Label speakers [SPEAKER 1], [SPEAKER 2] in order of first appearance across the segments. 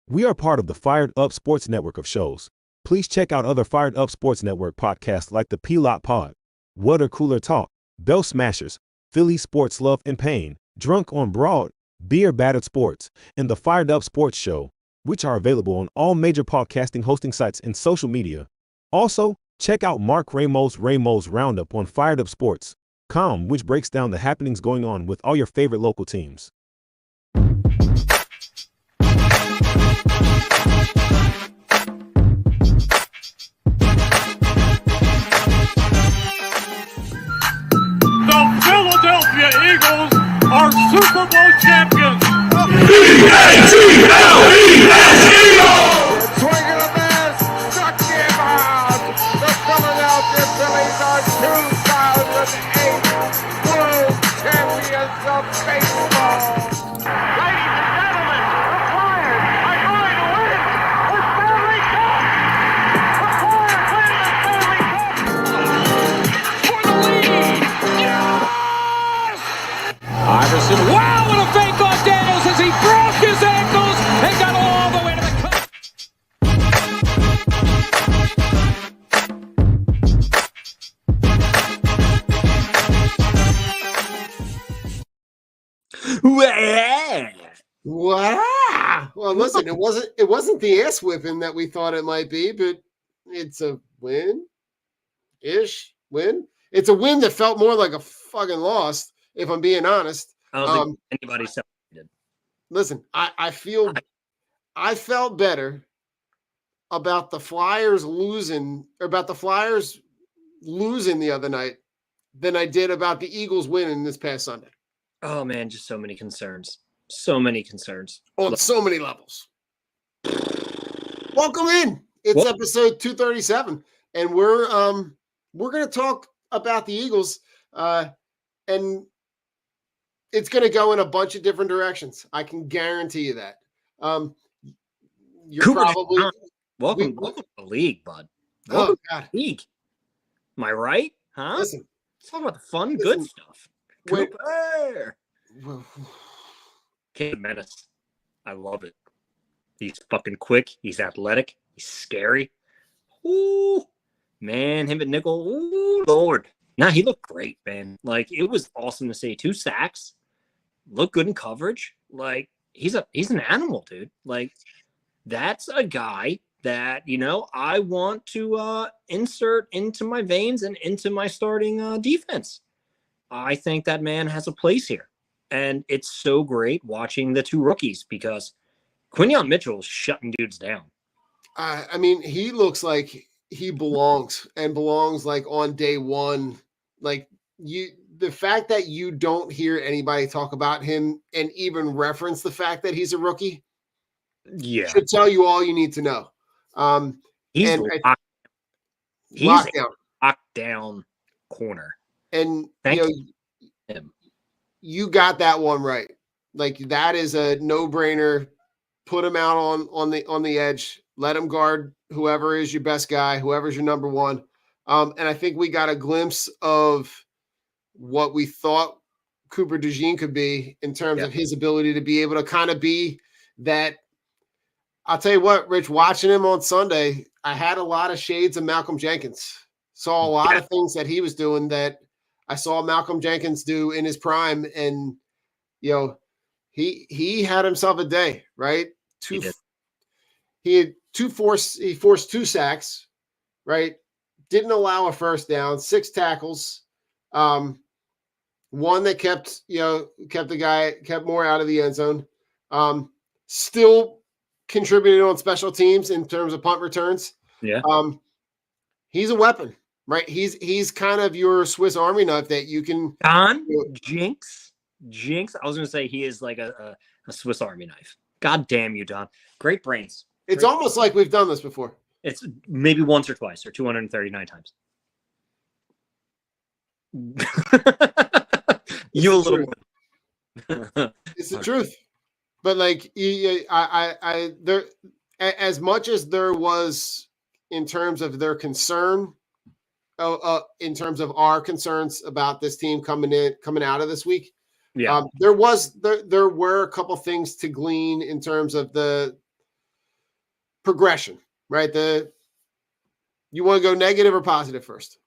[SPEAKER 1] We are part of the Fired Up Sports Network of shows. Please check out other Fired Up Sports Network podcasts like the P-Lot Pod, Water Cooler Talk, Bell Smashers, Philly Sports Love and Pain, Drunk on Broad, Beer Battered Sports, and the Fired Up Sports Show, which are available on all major podcasting hosting sites and social media. Also, check out Mark Ramos' Roundup on firedupsports.com, which breaks down the happenings going on with all your favorite local teams.
[SPEAKER 2] The Philadelphia Eagles are Super Bowl champions.
[SPEAKER 3] Eagles! Swinging a miss, stuck him out. The Philadelphia Phillies are 2008 World Champions of Baseball.
[SPEAKER 2] Ladies and gentlemen, the Flyers are going to win the Stanley Cup. The Flyers win the Stanley Cup for the lead. Yes!
[SPEAKER 4] Iverson, wow, what a fake on Daniels as he broke his ankles and got all the way to the cup.
[SPEAKER 5] Wow. Well, listen, it wasn't the ass whipping that we thought it might be, but it's a win-ish win. It's a win that felt more like a fucking loss, if I'm being honest.
[SPEAKER 6] I don't think anybody celebrated.
[SPEAKER 5] Listen, I felt better about the Flyers losing the other night than I did about the Eagles winning this past Sunday.
[SPEAKER 6] Oh man, just so many concerns. So many concerns.
[SPEAKER 5] On so many levels. Welcome in. It's episode 237, and we're going to talk about the Eagles, and it's going to go in a bunch of different directions. I can guarantee you that. You're
[SPEAKER 6] Cooper,
[SPEAKER 5] probably
[SPEAKER 6] welcome to the league, bud.
[SPEAKER 5] Oh
[SPEAKER 6] Welcome
[SPEAKER 5] God!
[SPEAKER 6] to the league. Am I right? Huh?
[SPEAKER 5] Listen,
[SPEAKER 6] Let's talk about the fun, good stuff.
[SPEAKER 5] Wait.
[SPEAKER 6] Cooper. Kid menace. I love it. He's fucking quick. He's athletic. He's scary. Ooh, man, him at nickel. Ooh, Lord. Nah, he looked great, man. Like, it was awesome to see. 2 sacks. Looked good in coverage. Like, he's an animal, dude. Like, that's a guy that, I want to insert into my veins and into my starting defense. I think that man has a place here. And it's so great watching the 2 rookies because Quinyon Mitchell is shutting dudes down.
[SPEAKER 5] I mean, he looks like he belongs like on day one. Like the fact that you don't hear anybody talk about him and even reference the fact that he's a rookie, should tell you all you need to know.
[SPEAKER 6] He's
[SPEAKER 5] lockdown.
[SPEAKER 6] Lockdown corner.
[SPEAKER 5] And
[SPEAKER 6] him.
[SPEAKER 5] You got that one right. Like, that is a no-brainer. Put him out on the edge. Let him guard whoever is your best guy, whoever's your number one. And I think we got a glimpse of what we thought Cooper DeJean could be in terms of his ability to be able to kind of be that. I'll tell you what, Rich, watching him on Sunday, I had a lot of shades of Malcolm Jenkins. Saw a lot of things that he was doing that I saw Malcolm Jenkins do in his prime, and he had himself a day, right? He forced 2 sacks, right? Didn't allow a first down, 6 tackles, one that kept more out of the end zone. Still contributed on special teams in terms of punt returns.
[SPEAKER 6] Yeah.
[SPEAKER 5] He's a weapon. Right, he's kind of your Swiss Army knife that you can.
[SPEAKER 6] Jinx. I was going to say he is like a Swiss Army knife. God damn you, Don. Great brains.
[SPEAKER 5] It's almost like we've done this before.
[SPEAKER 6] It's maybe once or twice or 239 times. You a little bit.
[SPEAKER 5] It's the truth, but like there, as much as there was in terms of their concern. In terms of our concerns about this team coming out of this week, there were a couple things to glean in terms of the progression, right? You want to go negative or positive first?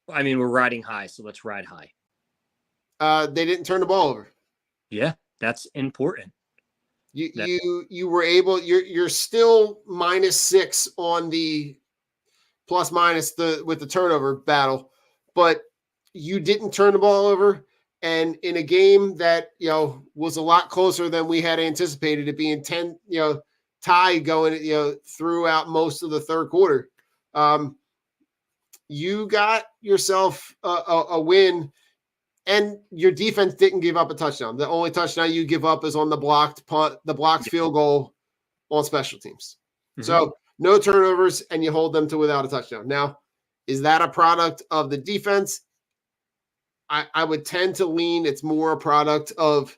[SPEAKER 6] I mean, we're riding high, so let's ride high.
[SPEAKER 5] They didn't turn the ball over.
[SPEAKER 6] Yeah, that's important.
[SPEAKER 5] You were able. You're still -6 on the plus minus with the turnover battle, but you didn't turn the ball over. And in a game that was a lot closer than we had anticipated, it being 10 tie going throughout most of the third quarter, you got yourself a win. And your defense didn't give up a touchdown. The only touchdown you give up is on the blocked punt, the blocked field goal on special teams. Mm-hmm. So no turnovers, and you hold them to without a touchdown. Now, is that a product of the defense? I would tend to lean it's more a product of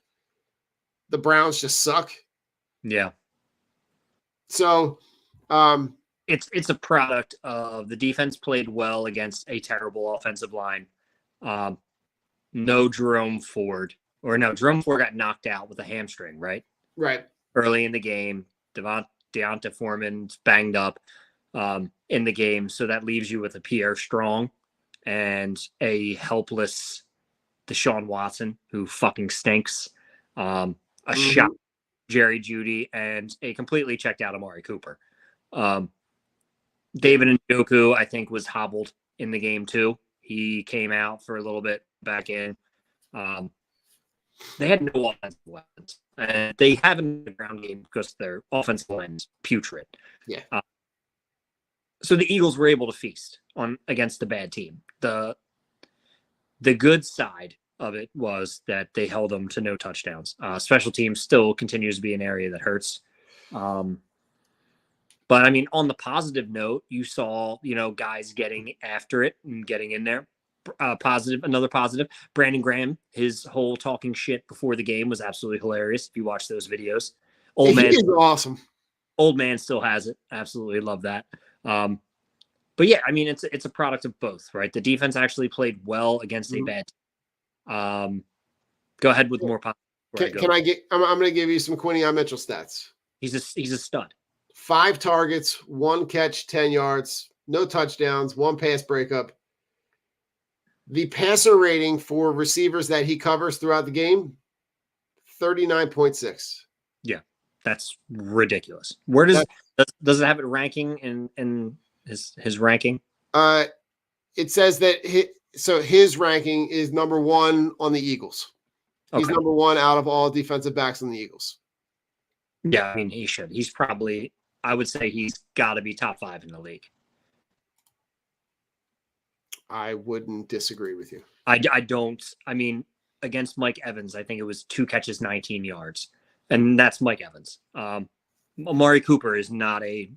[SPEAKER 5] the Browns just suck.
[SPEAKER 6] Yeah.
[SPEAKER 5] So
[SPEAKER 6] it's a product of the defense played well against a terrible offensive line. No Jerome Ford. Jerome Ford got knocked out with a hamstring, right?
[SPEAKER 5] Right.
[SPEAKER 6] Early in the game. Deonta Foreman's banged up in the game. So that leaves you with a Pierre Strong and a helpless Deshaun Watson, who fucking stinks. Shot Jerry Jeudy, and a completely checked out Amari Cooper. David Njoku, I think, was hobbled in the game too. He came out for a little bit, back in. They had no offensive weapons, and they have in the ground game because their offensive line is putrid.
[SPEAKER 5] Yeah.
[SPEAKER 6] So the Eagles were able to feast against the bad team. The good side of it was that they held them to no touchdowns. Special teams still continues to be an area that hurts. But I mean, on the positive note, you saw, guys getting after it and getting in there. Another positive. Brandon Graham, his whole talking shit before the game was absolutely hilarious. If you watch those videos,
[SPEAKER 5] he is awesome.
[SPEAKER 6] Old man still has it. Absolutely love that. But yeah, I mean, it's a product of both, right? The defense actually played well against a bad team. Go ahead with more positive.
[SPEAKER 5] I'm going to give you some Quinnion Mitchell stats.
[SPEAKER 6] He's a stud.
[SPEAKER 5] 5 targets, 1 catch, 10 yards, no touchdowns, 1 pass breakup. The passer rating for receivers that he covers throughout the game, 39.6.
[SPEAKER 6] Yeah, that's ridiculous. Where does it have it ranking in his ranking?
[SPEAKER 5] It says that his ranking is number 1 on the Eagles. He's number 1 out of all defensive backs on the Eagles.
[SPEAKER 6] Yeah, I mean, he should. He's probably, I would say he's got to be top 5 in the league.
[SPEAKER 5] I wouldn't disagree with you.
[SPEAKER 6] I don't. I mean, against Mike Evans, I think it was 2 catches, 19 yards. And that's Mike Evans. Amari Cooper is not a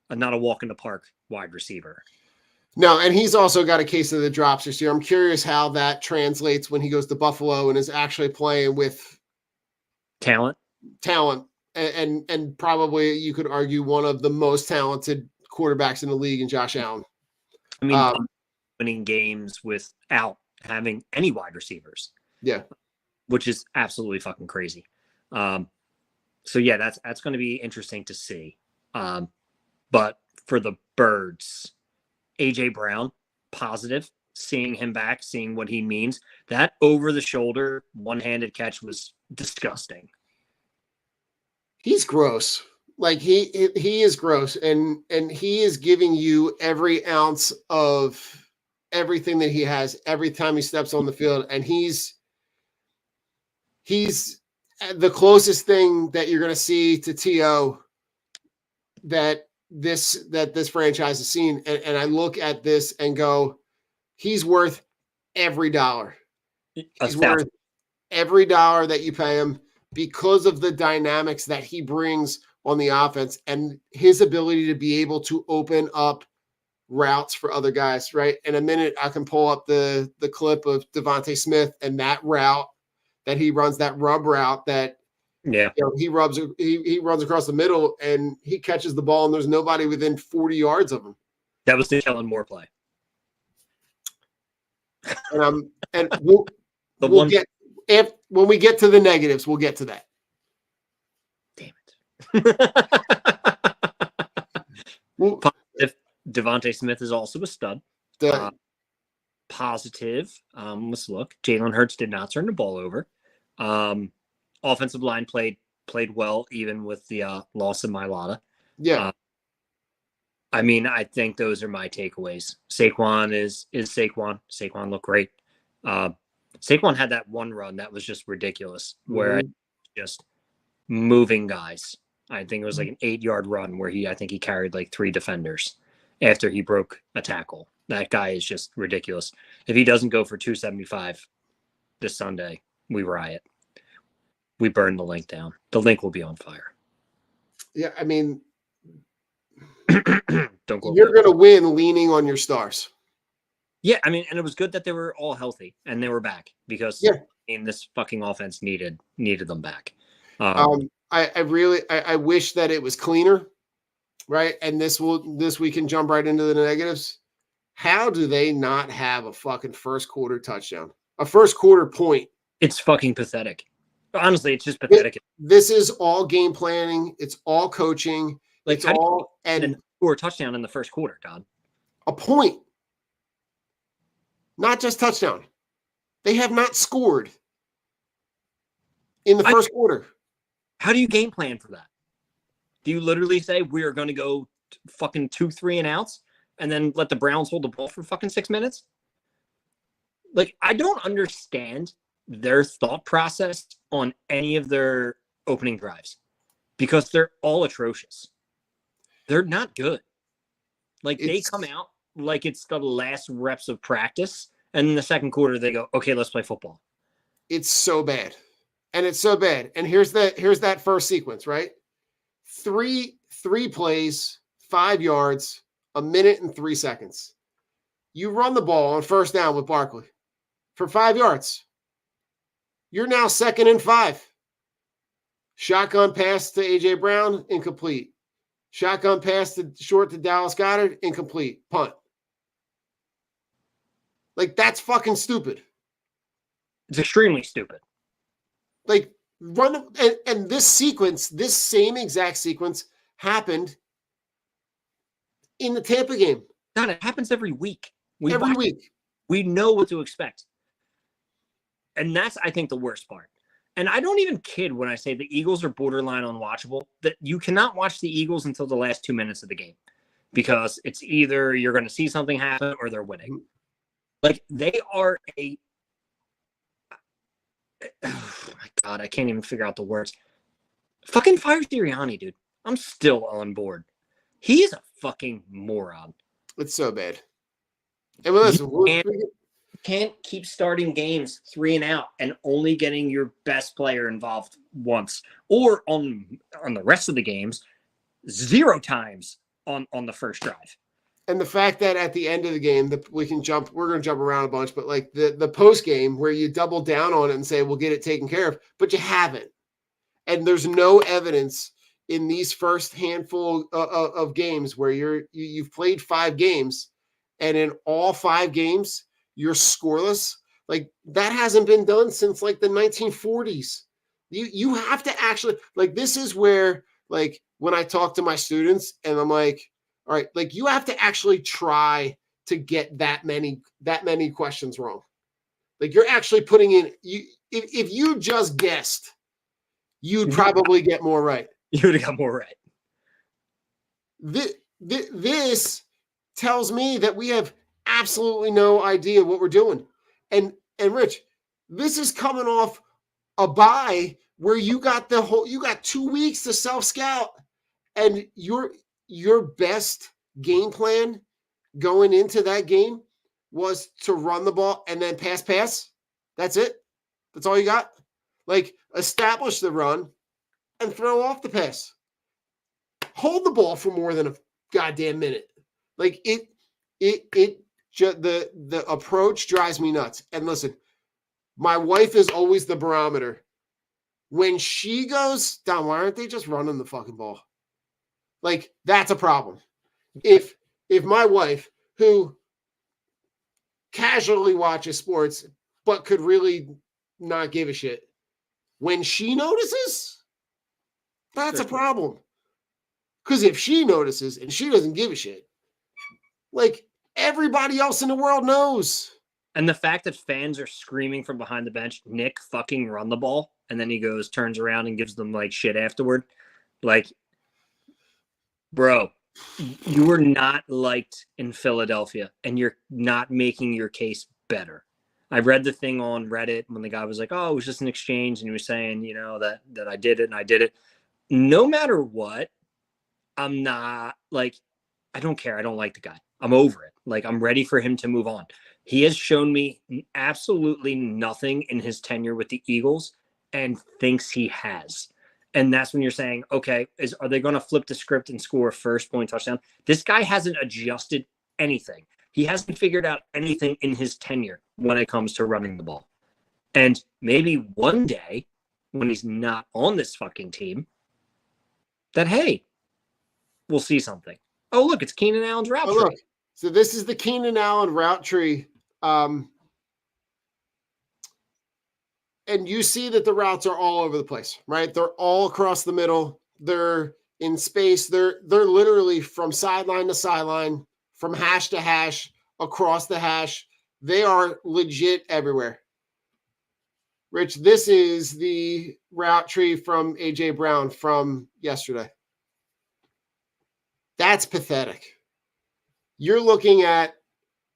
[SPEAKER 6] walk in the park wide receiver.
[SPEAKER 5] No, and he's also got a case of the drops this year. I'm curious how that translates when he goes to Buffalo and is actually playing with
[SPEAKER 6] talent,
[SPEAKER 5] and probably you could argue one of the most talented quarterbacks in the league in Josh Allen.
[SPEAKER 6] I mean, winning games without having any wide receivers.
[SPEAKER 5] Yeah,
[SPEAKER 6] which is absolutely fucking crazy. So yeah, that's going to be interesting to see. But for the Birds, AJ Brown, positive, seeing him back, seeing what he means. That over the shoulder one-handed catch was disgusting.
[SPEAKER 5] He's gross. Like he is gross, and he is giving you every ounce of everything that he has every time he steps on the field, and he's the closest thing that you're going to see to T.O. that this franchise has seen. And I look at this and go, he's worth every dollar. He's worth every dollar that you pay him because of the dynamics that he brings on the offense and his ability to be able to open up routes for other guys, right? In a minute, I can pull up the clip of Devontae Smith and that route that he runs, that rub route that he runs across the middle and he catches the ball and there's nobody within 40 yards of him.
[SPEAKER 6] That was the Kellen Moore play.
[SPEAKER 5] And when we get to the negatives, we'll get to that.
[SPEAKER 6] Damn it. Devontae Smith is also a stud.
[SPEAKER 5] The-
[SPEAKER 6] Positive. Let's look. Jalen Hurts did not turn the ball over. Offensive line played well, even with the loss of Mailata.
[SPEAKER 5] yeah.
[SPEAKER 6] I mean, I think those are my takeaways. Saquon is Saquon. Saquon looked great. Saquon had that one run that was just ridiculous, where I just moving guys. I think it was like an 8-yard run where I think he carried like 3 defenders after he broke a tackle. That guy is just ridiculous. If he doesn't go for 275 this Sunday, we riot. We burn the link down. The link will be on fire.
[SPEAKER 5] Yeah, I mean,
[SPEAKER 6] Don't go.
[SPEAKER 5] you're going to win leaning on your stars.
[SPEAKER 6] Yeah, I mean, and it was good that they were all healthy and they were back because this fucking offense needed them back.
[SPEAKER 5] I wish that it was cleaner, right? And this we can jump right into the negatives. How do they not have a fucking first quarter touchdown? A first quarter point?
[SPEAKER 6] It's fucking pathetic. Honestly, it's just pathetic.
[SPEAKER 5] This is all game planning. It's all coaching.
[SPEAKER 6] Like,
[SPEAKER 5] it's all and
[SPEAKER 6] score a touchdown in the first quarter, God.
[SPEAKER 5] A point. Not just touchdown. They have not scored in the first quarter.
[SPEAKER 6] How do you game plan for that? Do you literally say we are going to go fucking 2 3 and outs and then let the Browns hold the ball for fucking 6 minutes? Like, I don't understand their thought process on any of their opening drives because they're all atrocious. They're not good. Like, they come out like it's the last reps of practice, and in the second quarter they go, okay, let's play football.
[SPEAKER 5] It's so bad. And it's so bad. And here's that first sequence, right? Three plays, 5 yards, 1 minute and 3 seconds. You run the ball on first down with Barkley for 5 yards. You're now 2nd and 5. Shotgun pass to A.J. Brown, incomplete. Shotgun pass short to Dallas Goedert, incomplete. Punt. Like, that's fucking stupid.
[SPEAKER 6] It's extremely stupid.
[SPEAKER 5] Like, and this sequence, this same exact sequence happened in the Tampa game.
[SPEAKER 6] God, it happens every week.
[SPEAKER 5] Every week.
[SPEAKER 6] We know what to expect. And that's, I think, the worst part. And I don't even kid when I say the Eagles are borderline unwatchable, that you cannot watch the Eagles until the last 2 minutes of the game because it's either you're going to see something happen or they're winning. Like, they are oh my God, I can't even figure out the words. Fucking fire Sirianni, dude. I'm still on board. He's a fucking moron.
[SPEAKER 5] It's so bad. And listen,
[SPEAKER 6] you can't keep starting games 3 and out and only getting your best player involved once, or on the rest of the games 0 times on the first drive.
[SPEAKER 5] And the fact that at the end of the game, we're going to jump around a bunch, but like the post game where you double down on it and say, we'll get it taken care of, but you haven't. And there's no evidence in these first handful of games where you've played 5 games, and in all 5 games, you're scoreless. Like, that hasn't been done since like the 1940s. You have to actually, like, this is where, like, when I talk to my students and I'm like, all right, like, you have to actually try to get that many questions wrong. Like, you're actually putting in, if you just guessed, you'd probably get more right.
[SPEAKER 6] You would have got more right.
[SPEAKER 5] This tells me that we have absolutely no idea what we're doing. And Rich, this is coming off a bye where you got 2 weeks to self-scout, and your best game plan going into that game was to run the ball and then pass. That's it. That's all you got. Like, establish the run and throw off the pass. Hold the ball for more than a goddamn minute. Like, the approach drives me nuts. And listen, my wife is always the barometer. When she goes, Don, why aren't they just running the fucking ball? Like, that's a problem. If my wife, who casually watches sports but could really not give a shit, when she notices, that's a problem. Because if she notices and she doesn't give a shit, Like everybody else in the world knows.
[SPEAKER 6] And the fact that fans are screaming from behind the bench, Nick, fucking run the ball. And then he goes, turns around and gives them like shit afterward. Like, bro, you were not liked in Philadelphia and you're not making your case better. I read the thing on Reddit when the guy was like, oh, it was just an exchange. And he was saying, that I did it and I did it. No matter what, I'm not like, I don't care. I don't like the guy. I'm over it. Like, I'm ready for him to move on. He has shown me absolutely nothing in his tenure with the Eagles and thinks he has. And that's when you're saying, okay, are they going to flip the script and score a first point touchdown? This guy hasn't adjusted anything. He hasn't figured out anything in his tenure when it comes to running the ball. And maybe one day when he's not on this fucking team, that, hey, we'll see something. Oh, look, it's Keenan Allen's route tree.
[SPEAKER 5] Look, so this is the Keenan Allen route tree. And you see that the routes are all over the place, right? They're all across the middle. They're in space. They're literally from sideline to sideline, from hash to hash, across the hash. They are legit everywhere. Rich, this is the route tree from A.J. Brown from yesterday. That's pathetic. You're looking at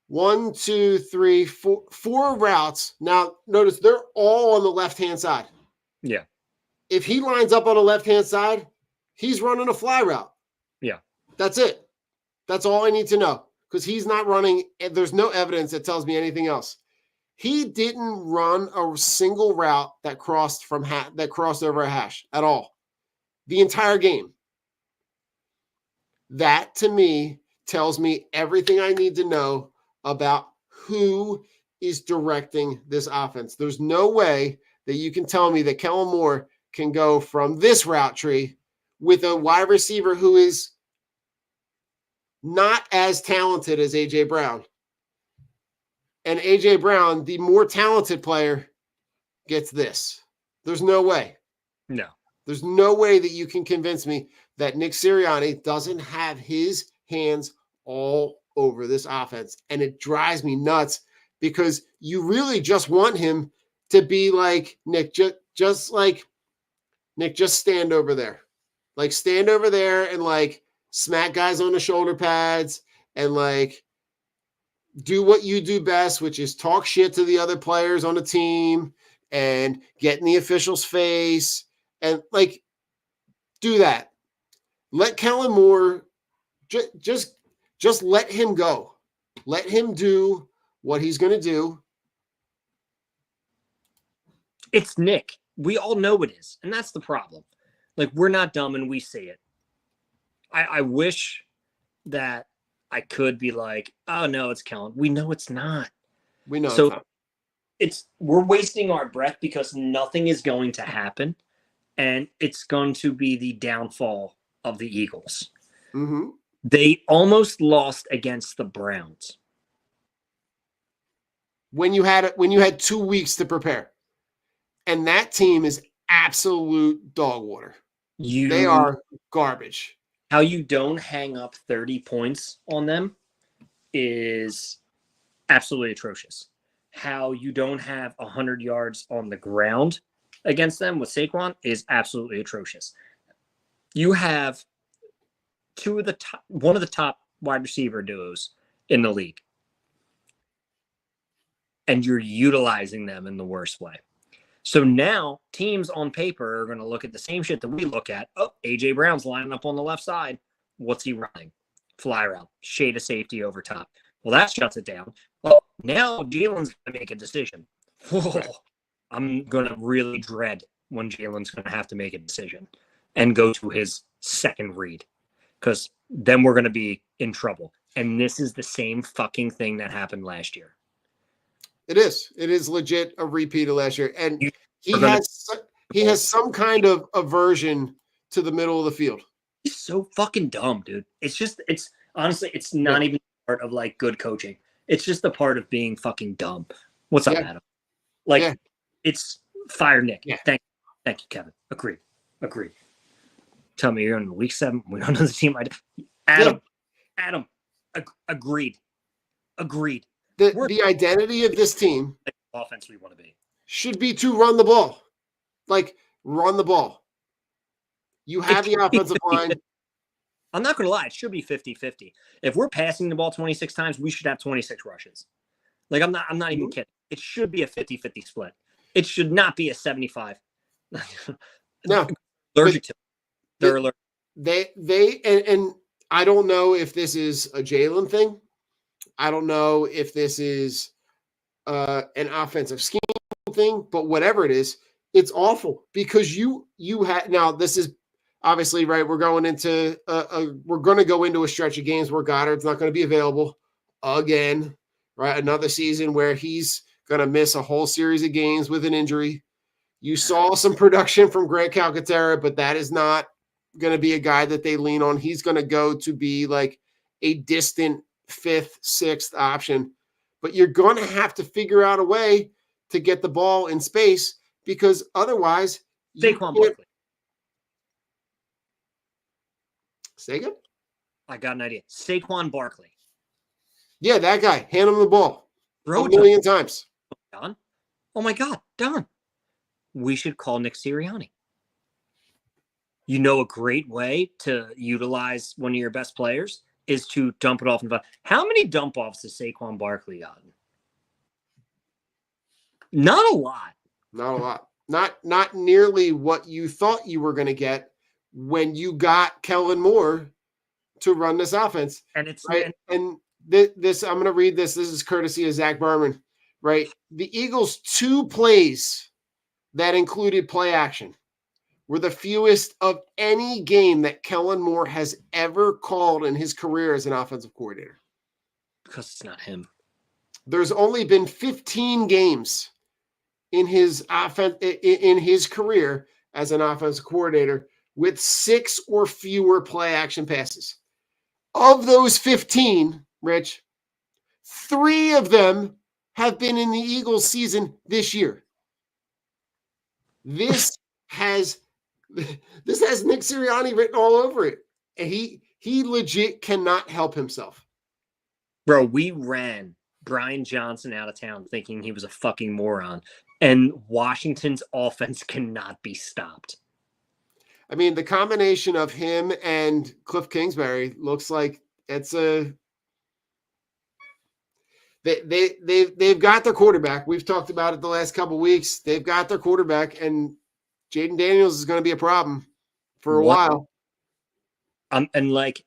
[SPEAKER 5] 1, 2, 3, 4 routes. Now, notice they're all on the left-hand side.
[SPEAKER 6] Yeah.
[SPEAKER 5] If he lines up on the left-hand side, he's running a fly route.
[SPEAKER 6] Yeah.
[SPEAKER 5] That's it. That's all I need to know because he's not running. There's no evidence that tells me anything else. He didn't run a single route that crossed over a hash at all. The entire game. That, to me, tells me everything I need to know about who is directing this offense. There's no way that you can tell me that Kellen Moore can go from this route tree with a wide receiver who is not as talented as A.J. Brown. And A.J. Brown, the more talented player, gets this. There's no way.
[SPEAKER 6] No.
[SPEAKER 5] There's no way that you can convince me that Nick Sirianni doesn't have his hands all over this offense. And it drives me nuts because you really just want him to be like, Nick, just like, Nick, just stand over there. Like, stand over there and, like, smack guys on the shoulder pads and, like, do what you do best, which is talk shit to the other players on the team and get in the official's face and, like, do that. Let Kellen Moore just let him go. Let him do what he's going to do.
[SPEAKER 6] It's Nick. We all know it is. And that's the problem. Like, we're not dumb and we see it. I wish that I could be like, oh, no, it's Kellen. We know it's not.
[SPEAKER 5] We know
[SPEAKER 6] so we're wasting our breath because nothing is going to happen. And it's going to be the downfall of the Eagles.
[SPEAKER 5] Mm-hmm.
[SPEAKER 6] They almost lost against the Browns.
[SPEAKER 5] When you had 2 weeks to prepare. And that team is absolute dog water. They are garbage.
[SPEAKER 6] How you don't hang up 30 points on them is absolutely atrocious. How you don't have 100 yards on the ground against them with Saquon is absolutely atrocious. You have one of the top wide receiver duos in the league. And you're utilizing them in the worst way. So now teams on paper are going to look at the same shit that we look at. Oh, A.J. Brown's lining up on the left side. What's he running? Fly route, shade of safety over top. Well, that shuts it down. Well, now Jalen's going to make a decision. I'm going to really dread when Jalen's going to have to make a decision and go to his second read because then we're going to be in trouble. And this is the same fucking thing that happened last year.
[SPEAKER 5] It is. It is legit a repeat of last year. And he has some kind of aversion to the middle of the field.
[SPEAKER 6] He's so fucking dumb, dude. It's honestly, it's not even part of like good coaching. It's just a part of being fucking dumb. What's up, Adam? Like, it's fire Nick.
[SPEAKER 5] Yeah.
[SPEAKER 6] Thank you, Kevin. Agreed. Tell me you're on week 7. We don't know the team. Adam, Agreed.
[SPEAKER 5] The identity of this team
[SPEAKER 6] Offense we want to be.
[SPEAKER 5] should be to run the ball. Like, run the ball. You have the offensive line.
[SPEAKER 6] I'm not going to lie. It should be 50-50. If we're passing the ball 26 times, we should have 26 rushes. Like, I'm not even kidding. It should be a 50-50 split. It should not be a 75.
[SPEAKER 5] No.
[SPEAKER 6] Allergic to it. They're allergic.
[SPEAKER 5] And I don't know if this is a Jalen thing. I don't know if this is an offensive scheme thing, but whatever it is, it's awful because you had now this is obviously right. We're going into we're going to go into a stretch of games where Goddard's not going to be available again, right? Another season where he's going to miss a whole series of games with an injury. You saw some production from Greg Calcaterra, but that is not going to be a guy that they lean on. He's going to go to be like a distant 5th, 6th option. But you're going to have to figure out a way to get the ball in space because otherwise
[SPEAKER 6] Saquon Barkley.
[SPEAKER 5] Say again?
[SPEAKER 6] I got an idea. Saquon Barkley.
[SPEAKER 5] Yeah, that guy. Hand him the ball.
[SPEAKER 6] Bro,
[SPEAKER 5] a million times.
[SPEAKER 6] Don? Oh my God, Don. We should call Nick Sirianni. You know, a great way to utilize one of your best players is to dump it off. How many dump offs has Saquon Barkley gotten? Not a lot.
[SPEAKER 5] Not a lot. Not nearly what you thought you were going to get when you got Kellen Moore to run this offense.
[SPEAKER 6] And it's
[SPEAKER 5] right. And this I'm going to read this. This is courtesy of Zach Berman. Right. The Eagles' 2 plays that included play action were the fewest of any game that Kellen Moore has ever called in his career as an offensive coordinator.
[SPEAKER 6] Because it's not him.
[SPEAKER 5] There's only been 15 games in his career as an offensive coordinator with 6 or fewer play action passes. Of those 15, Rich, 3 of them have been in the Eagles season this year. This has Nick Sirianni written all over it. And he legit cannot help himself.
[SPEAKER 6] Bro, we ran Brian Johnson out of town thinking he was a fucking moron. And Washington's offense cannot be stopped.
[SPEAKER 5] I mean, the combination of him and Cliff Kingsbury looks like it's a they've got their quarterback. We've talked about it the last couple of weeks. They've got their quarterback, and Jaden Daniels is going to be a problem for a while.
[SPEAKER 6] And like,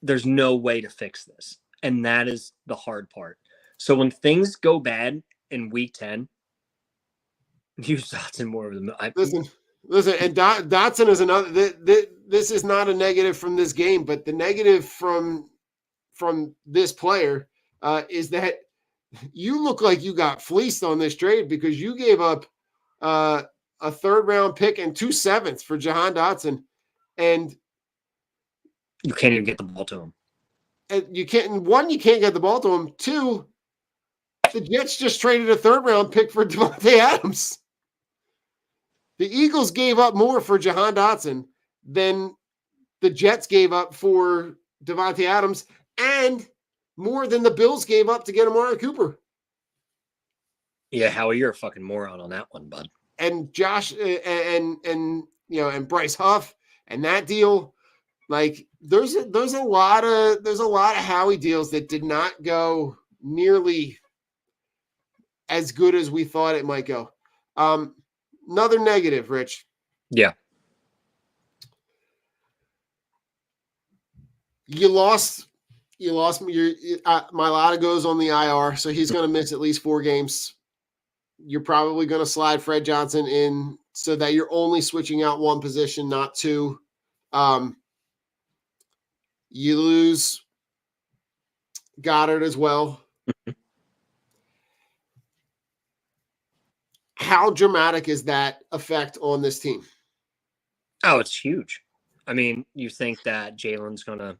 [SPEAKER 6] there's no way to fix this, and that is the hard part. So when things go bad in Week 10, use Dotson more of them.
[SPEAKER 5] Listen, and Dotson is another. This is not a negative from this game, but the negative from this player is that you look like you got fleeced on this trade because you gave up a 3rd-round pick and 2 7ths for Jahan Dotson, and
[SPEAKER 6] you can't even get the ball to him.
[SPEAKER 5] And you can't get the ball to him. 2, the Jets just traded a 3rd-round pick for Devontae Adams. The Eagles gave up more for Jahan Dotson than the Jets gave up for Devontae Adams, and more than the Bills gave up to get Amari Cooper.
[SPEAKER 6] Yeah, Howie, you're a fucking moron on that one, bud.
[SPEAKER 5] And Josh and Bryce Huff and that deal, like there's a lot of Howie deals that did not go nearly as good as we thought it might go. Another negative, Rich.
[SPEAKER 6] Yeah.
[SPEAKER 5] You lost Mailata goes on the IR, so he's going to miss at least 4 games. You're probably going to slide Fred Johnson in so that you're only switching out 1 position, not 2. You lose Goddard as well. How dramatic is that effect on this team?
[SPEAKER 6] Oh, it's huge. I mean, you think that Jalen's going to,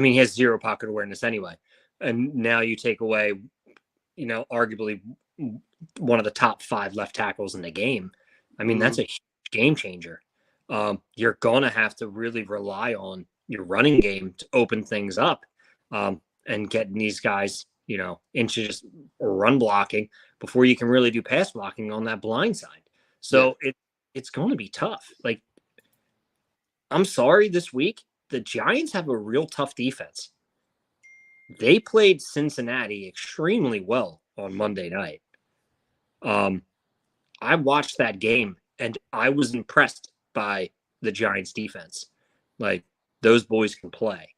[SPEAKER 6] he has 0 pocket awareness anyway. And now you take away, arguably one of the top 5 left tackles in the game. I mean, that's a huge game changer. You're going to have to really rely on, your running game to open things up, and getting these guys, into just run blocking before you can really do pass blocking on that blind side. So it's going to be tough. Like, I'm sorry, this week, the Giants have a real tough defense. They played Cincinnati extremely well on Monday night. I watched that game, and I was impressed by the Giants defense. Like, those boys can play.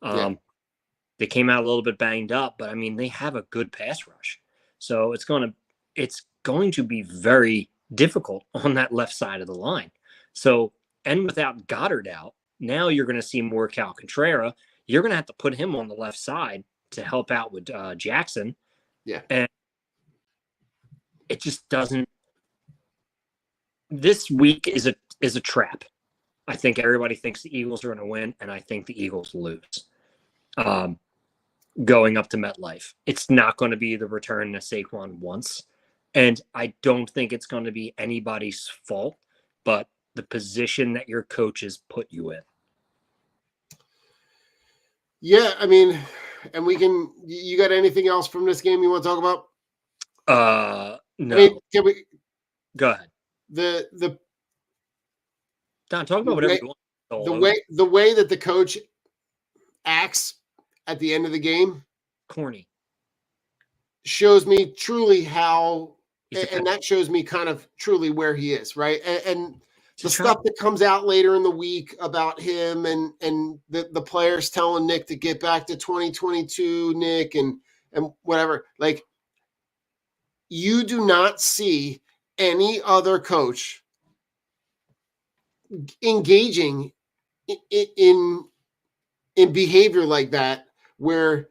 [SPEAKER 6] They came out a little bit banged up, but I mean, they have a good pass rush. So it's going to be very difficult on that left side of the line. So, and without Goddard out, now you're going to see more Cal Contreras. You're going to have to put him on the left side to help out with Jackson.
[SPEAKER 5] Yeah.
[SPEAKER 6] And it just doesn't. This week is a trap. I think everybody thinks the Eagles are going to win, and I think the Eagles lose. Going up to MetLife, it's not going to be the return to Saquon once, and I don't think it's going to be anybody's fault, but the position that your coaches put you in.
[SPEAKER 5] Yeah, I mean, and you got anything else from this game you want to talk about?
[SPEAKER 6] No.
[SPEAKER 5] I mean, can we
[SPEAKER 6] go ahead?
[SPEAKER 5] Don,
[SPEAKER 6] talk about whatever you want.
[SPEAKER 5] The way that the coach acts at the end of the game,
[SPEAKER 6] corny,
[SPEAKER 5] shows me truly how, and that shows me kind of truly where he is, right? And the stuff that comes out later in the week about him and the players telling Nick to get back to 2022, Nick, and whatever. Like, you do not see any other coach engaging in behavior like that, where,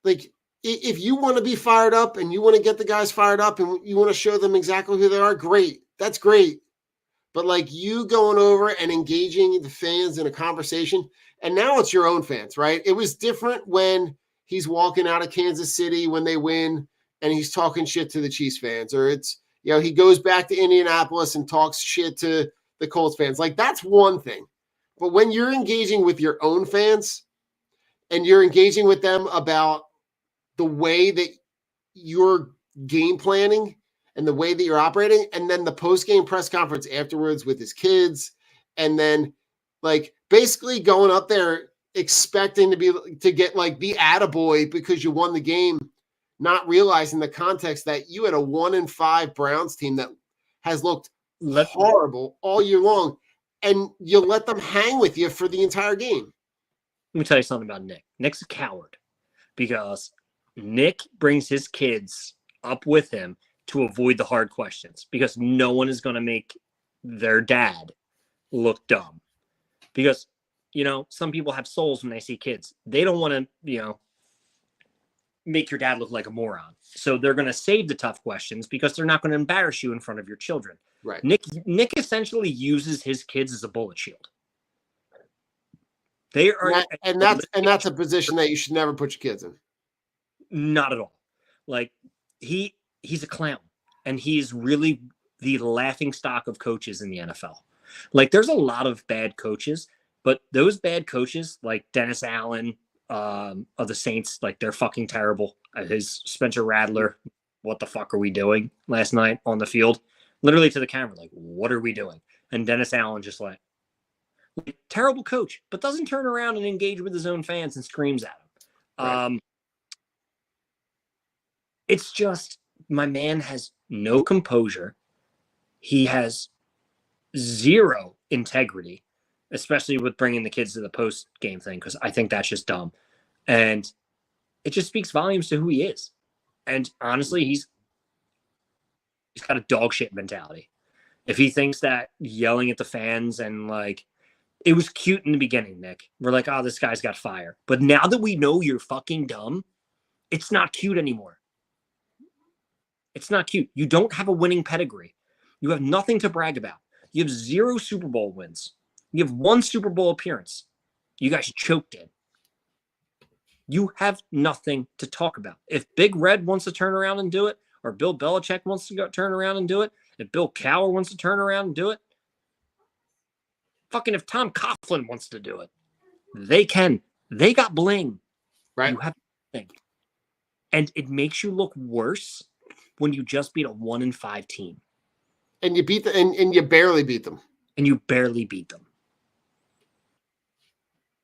[SPEAKER 5] like, if you want to be fired up and you want to get the guys fired up and you want to show them exactly who they are, great. That's great. But, like, you going over and engaging the fans in a conversation, and now it's your own fans, right? It was different when he's walking out of Kansas City when they win and he's talking shit to the Chiefs fans, or it's, he goes back to Indianapolis and talks shit to the Colts fans. Like, that's one thing. But when you're engaging with your own fans and you're engaging with them about the way that you're game planning and the way that you're operating, and then the post-game press conference afterwards with his kids, and then, like, basically going up there expecting to get the attaboy because you won the game, not realizing the context that you had a 1-5 Browns team that has looked horrible all year long, and you let them hang with you for the entire game.
[SPEAKER 6] Let me tell you something about Nick. Nick's a coward because Nick brings his kids up with him to avoid the hard questions, because no one is going to make their dad look dumb. Because, some people have souls when they see kids. They don't want to, make your dad look like a moron. So they're going to save the tough questions because they're not going to embarrass you in front of your children.
[SPEAKER 5] Right.
[SPEAKER 6] Nick essentially uses his kids as a bullet shield. They are,
[SPEAKER 5] and that's a position that you should never put your kids in.
[SPEAKER 6] Not at all. Like, he's a clown, and he's really the laughing stock of coaches in the NFL. Like, there's a lot of bad coaches, but those bad coaches, like Dennis Allen of the Saints, like, they're fucking terrible. His Spencer Rattler, what the fuck are we doing last night on the field? Literally to the camera, like, what are we doing? And Dennis Allen just like terrible coach, but doesn't turn around and engage with his own fans and screams at them. Right. It's just, my man has no composure. He has zero integrity, especially with bringing the kids to the post-game thing, because I think that's just dumb. And it just speaks volumes to who he is. And honestly, he's got a dog shit mentality. If he thinks that yelling at the fans and, like, it was cute in the beginning, Nick. We're like, oh, this guy's got fire. But now that we know you're fucking dumb, it's not cute anymore. It's not cute. You don't have a winning pedigree. You have nothing to brag about. You have 0 Super Bowl wins. You have 1 Super Bowl appearance. You guys choked in. You have nothing to talk about. If Big Red wants to turn around and do it, or Bill Belichick wants to turn around and do it, if Bill Cowher wants to turn around and do it, fucking if Tom Coughlin wants to do it, They can. They got bling.
[SPEAKER 5] Right.
[SPEAKER 6] You have nothing. And it makes you look worse when you just beat a 1-5 team.
[SPEAKER 5] And you beat and you barely beat them.
[SPEAKER 6] And you barely beat them.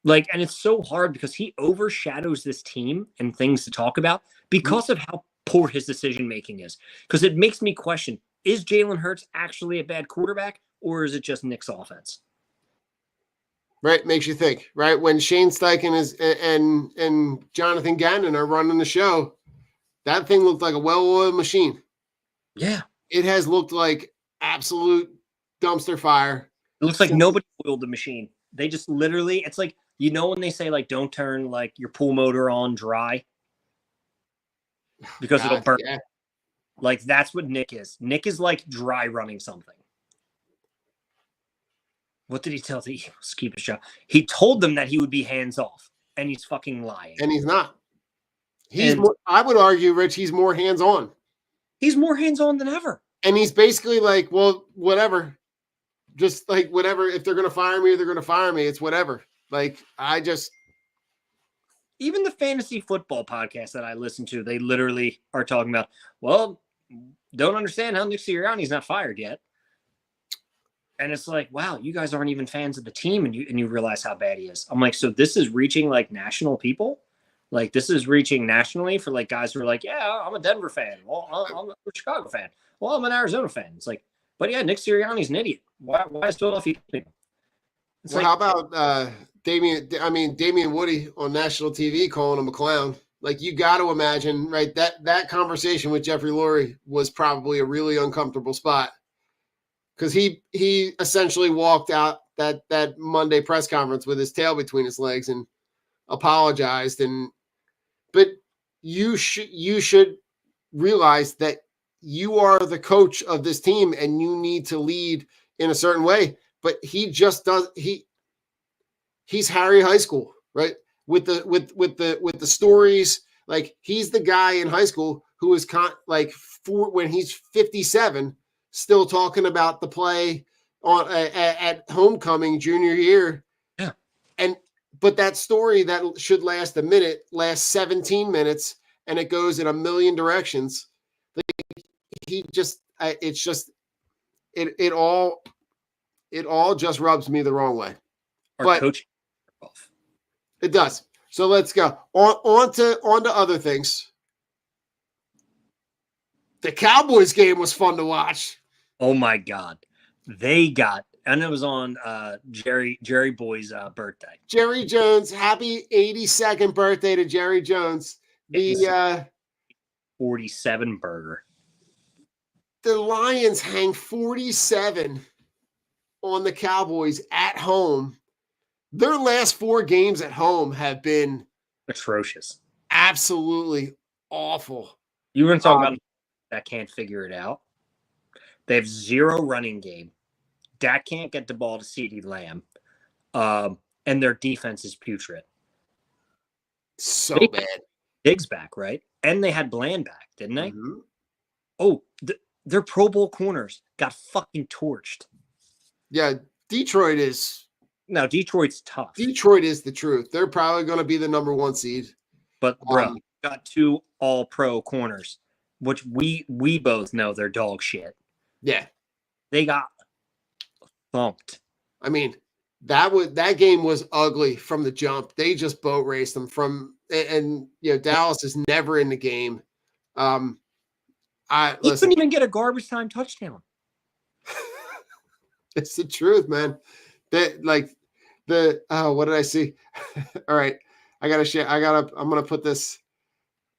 [SPEAKER 6] Like, and it's so hard because he overshadows this team and things to talk about because of how poor his decision making is. Because it makes me question, is Jalen Hurts actually a bad quarterback, or is it just Nick's offense?
[SPEAKER 5] Right, makes you think. Right, when Shane Steichen and Jonathan Gannon are running the show, that thing looked like a well-oiled machine.
[SPEAKER 6] Yeah,
[SPEAKER 5] it has looked like absolute dumpster fire.
[SPEAKER 6] it looks like nobody oiled the machine. They just literally, it's like, you know, when they say like don't turn like your pool motor on dry because it'll burn.
[SPEAKER 5] Yeah.
[SPEAKER 6] Like that's what Nick is. Nick is like dry running something. What did he tell the Eagles? Keep it shut. He told them that he would be hands off, and he's fucking lying.
[SPEAKER 5] And he's not. He's more, I would argue, Rich, he's more hands on.
[SPEAKER 6] He's more hands on than ever.
[SPEAKER 5] And he's basically like, well, whatever. Just like whatever. If they're gonna fire me, they're gonna fire me. It's whatever. Like I just.
[SPEAKER 6] Even the fantasy football podcast that I listen to, they literally are talking about, well, don't understand how Nick Sirianni's not fired yet. And it's like, wow, you guys aren't even fans of the team, and you realize how bad he is. I'm like, so this is reaching like national people? Like this is reaching nationally for like guys who are like, yeah, I'm a Denver fan. Well, I'm a Chicago fan. Well, I'm an Arizona fan. It's like, but yeah, Nick Sirianni's an idiot. Why is Philadelphia keeping him?
[SPEAKER 5] Well, like, how about Damian Woody on national TV calling him a clown? Like you got to imagine, right? That conversation with Jeffrey Lurie was probably a really uncomfortable spot. Because he essentially walked out that Monday press conference with his tail between his legs and apologized. But you should realize that you are the coach of this team and you need to lead in a certain way. But he just does. He's Harry High School, right? With the stories. Like he's the guy in high school who is when he's 57. Still talking about the play on at homecoming junior year.
[SPEAKER 6] Yeah.
[SPEAKER 5] But that story that should last a minute lasts 17 minutes and it goes in a million directions. It all just rubs me the wrong way.
[SPEAKER 6] But coach,
[SPEAKER 5] it does. So let's go on to other things. The Cowboys game was fun to watch.
[SPEAKER 6] Oh my God. And it was on Jerry Boy's birthday.
[SPEAKER 5] Jerry Jones, happy 82nd birthday to Jerry Jones. The
[SPEAKER 6] 47 burger.
[SPEAKER 5] The Lions hang 47 on the Cowboys at home. Their last 4 games at home have been
[SPEAKER 6] atrocious.
[SPEAKER 5] Absolutely awful.
[SPEAKER 6] You were talking about that can't figure it out. They have 0 running game. Dak can't get the ball to CeeDee Lamb. And their defense is putrid.
[SPEAKER 5] So bad.
[SPEAKER 6] Diggs back, right? And they had Bland back, didn't they?
[SPEAKER 5] Mm-hmm.
[SPEAKER 6] Oh, their Pro Bowl corners got fucking torched.
[SPEAKER 5] Yeah, Detroit's
[SPEAKER 6] tough.
[SPEAKER 5] Detroit is the truth. They're probably going to be the number 1 seed.
[SPEAKER 6] But, bro, got 2 all-pro corners, which we both know they're dog shit.
[SPEAKER 5] Yeah.
[SPEAKER 6] They got thumped.
[SPEAKER 5] I mean, that game was ugly from the jump. They just boat raced them and Dallas is never in the game. He
[SPEAKER 6] couldn't even get a garbage time touchdown.
[SPEAKER 5] It's the truth, man. What did I see? All right. I'm going to put this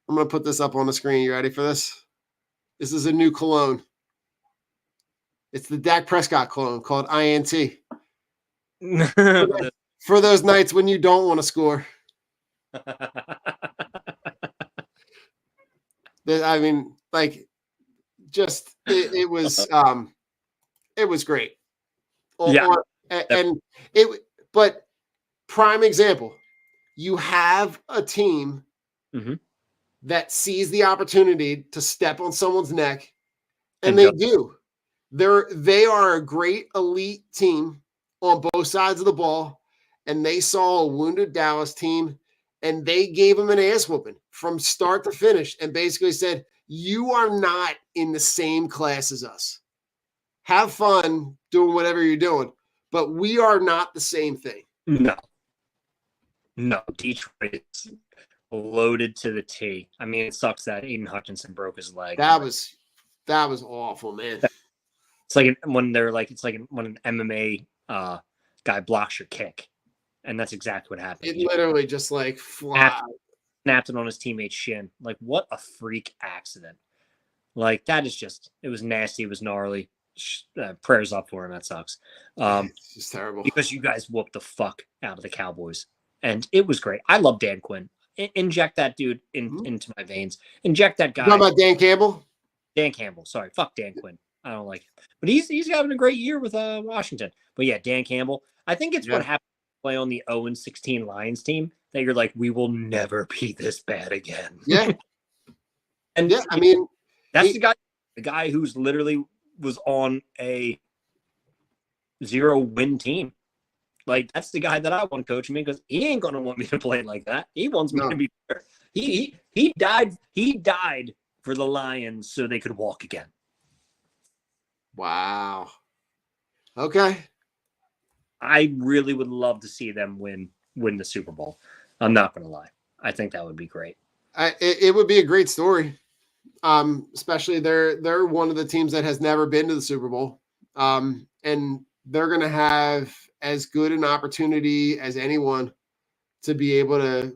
[SPEAKER 5] up on the screen. You ready for this? This is a new cologne. It's the Dak Prescott cologne called INT. For those nights when you don't want to score. I mean, like, just it was great. But prime example, you have a team that sees the opportunity to step on someone's neck, and they do. They are a great elite team on both sides of the ball, and they saw a wounded Dallas team, and they gave them an ass whooping from start to finish and basically said, you are not in the same class as us. Have fun doing whatever you're doing, but we are not the same thing.
[SPEAKER 6] No, Detroit is loaded to the T. I mean, it sucks that Aiden Hutchinson broke his leg.
[SPEAKER 5] That was awful, man.
[SPEAKER 6] It's like when an MMA guy blocks your kick, and that's exactly what happened.
[SPEAKER 5] It literally just like
[SPEAKER 6] snapped it on his teammate's shin. Like, what a freak accident! Like, that is just, it was nasty. It was gnarly. Prayers up for him. That sucks.
[SPEAKER 5] It's just terrible
[SPEAKER 6] because you guys whooped the fuck out of the Cowboys, and it was great. I love Dan Quinn. Inject that dude into my veins. Inject that guy.
[SPEAKER 5] You talking about Dan Campbell?
[SPEAKER 6] Dan Campbell. Sorry, fuck Dan Quinn. I don't like him, but he's having a great year with Washington. But yeah, Dan Campbell. I think it's what happened to play on the 0-16 Lions team that you're like, we will never be this bad again.
[SPEAKER 5] Yeah,
[SPEAKER 6] and
[SPEAKER 5] yeah, I mean,
[SPEAKER 6] that's the guy who's literally was on a 0-win team. Like, that's the guy that I want coaching me because he ain't gonna want me to play like that. He wants me to be better. He died for the Lions so they could walk again.
[SPEAKER 5] Wow. Okay.
[SPEAKER 6] I really would love to see them win the Super Bowl. I'm not going to lie. I think that would be great.
[SPEAKER 5] It would be a great story. Especially they're one of the teams that has never been to the Super Bowl. And they're going to have as good an opportunity as anyone to be able to,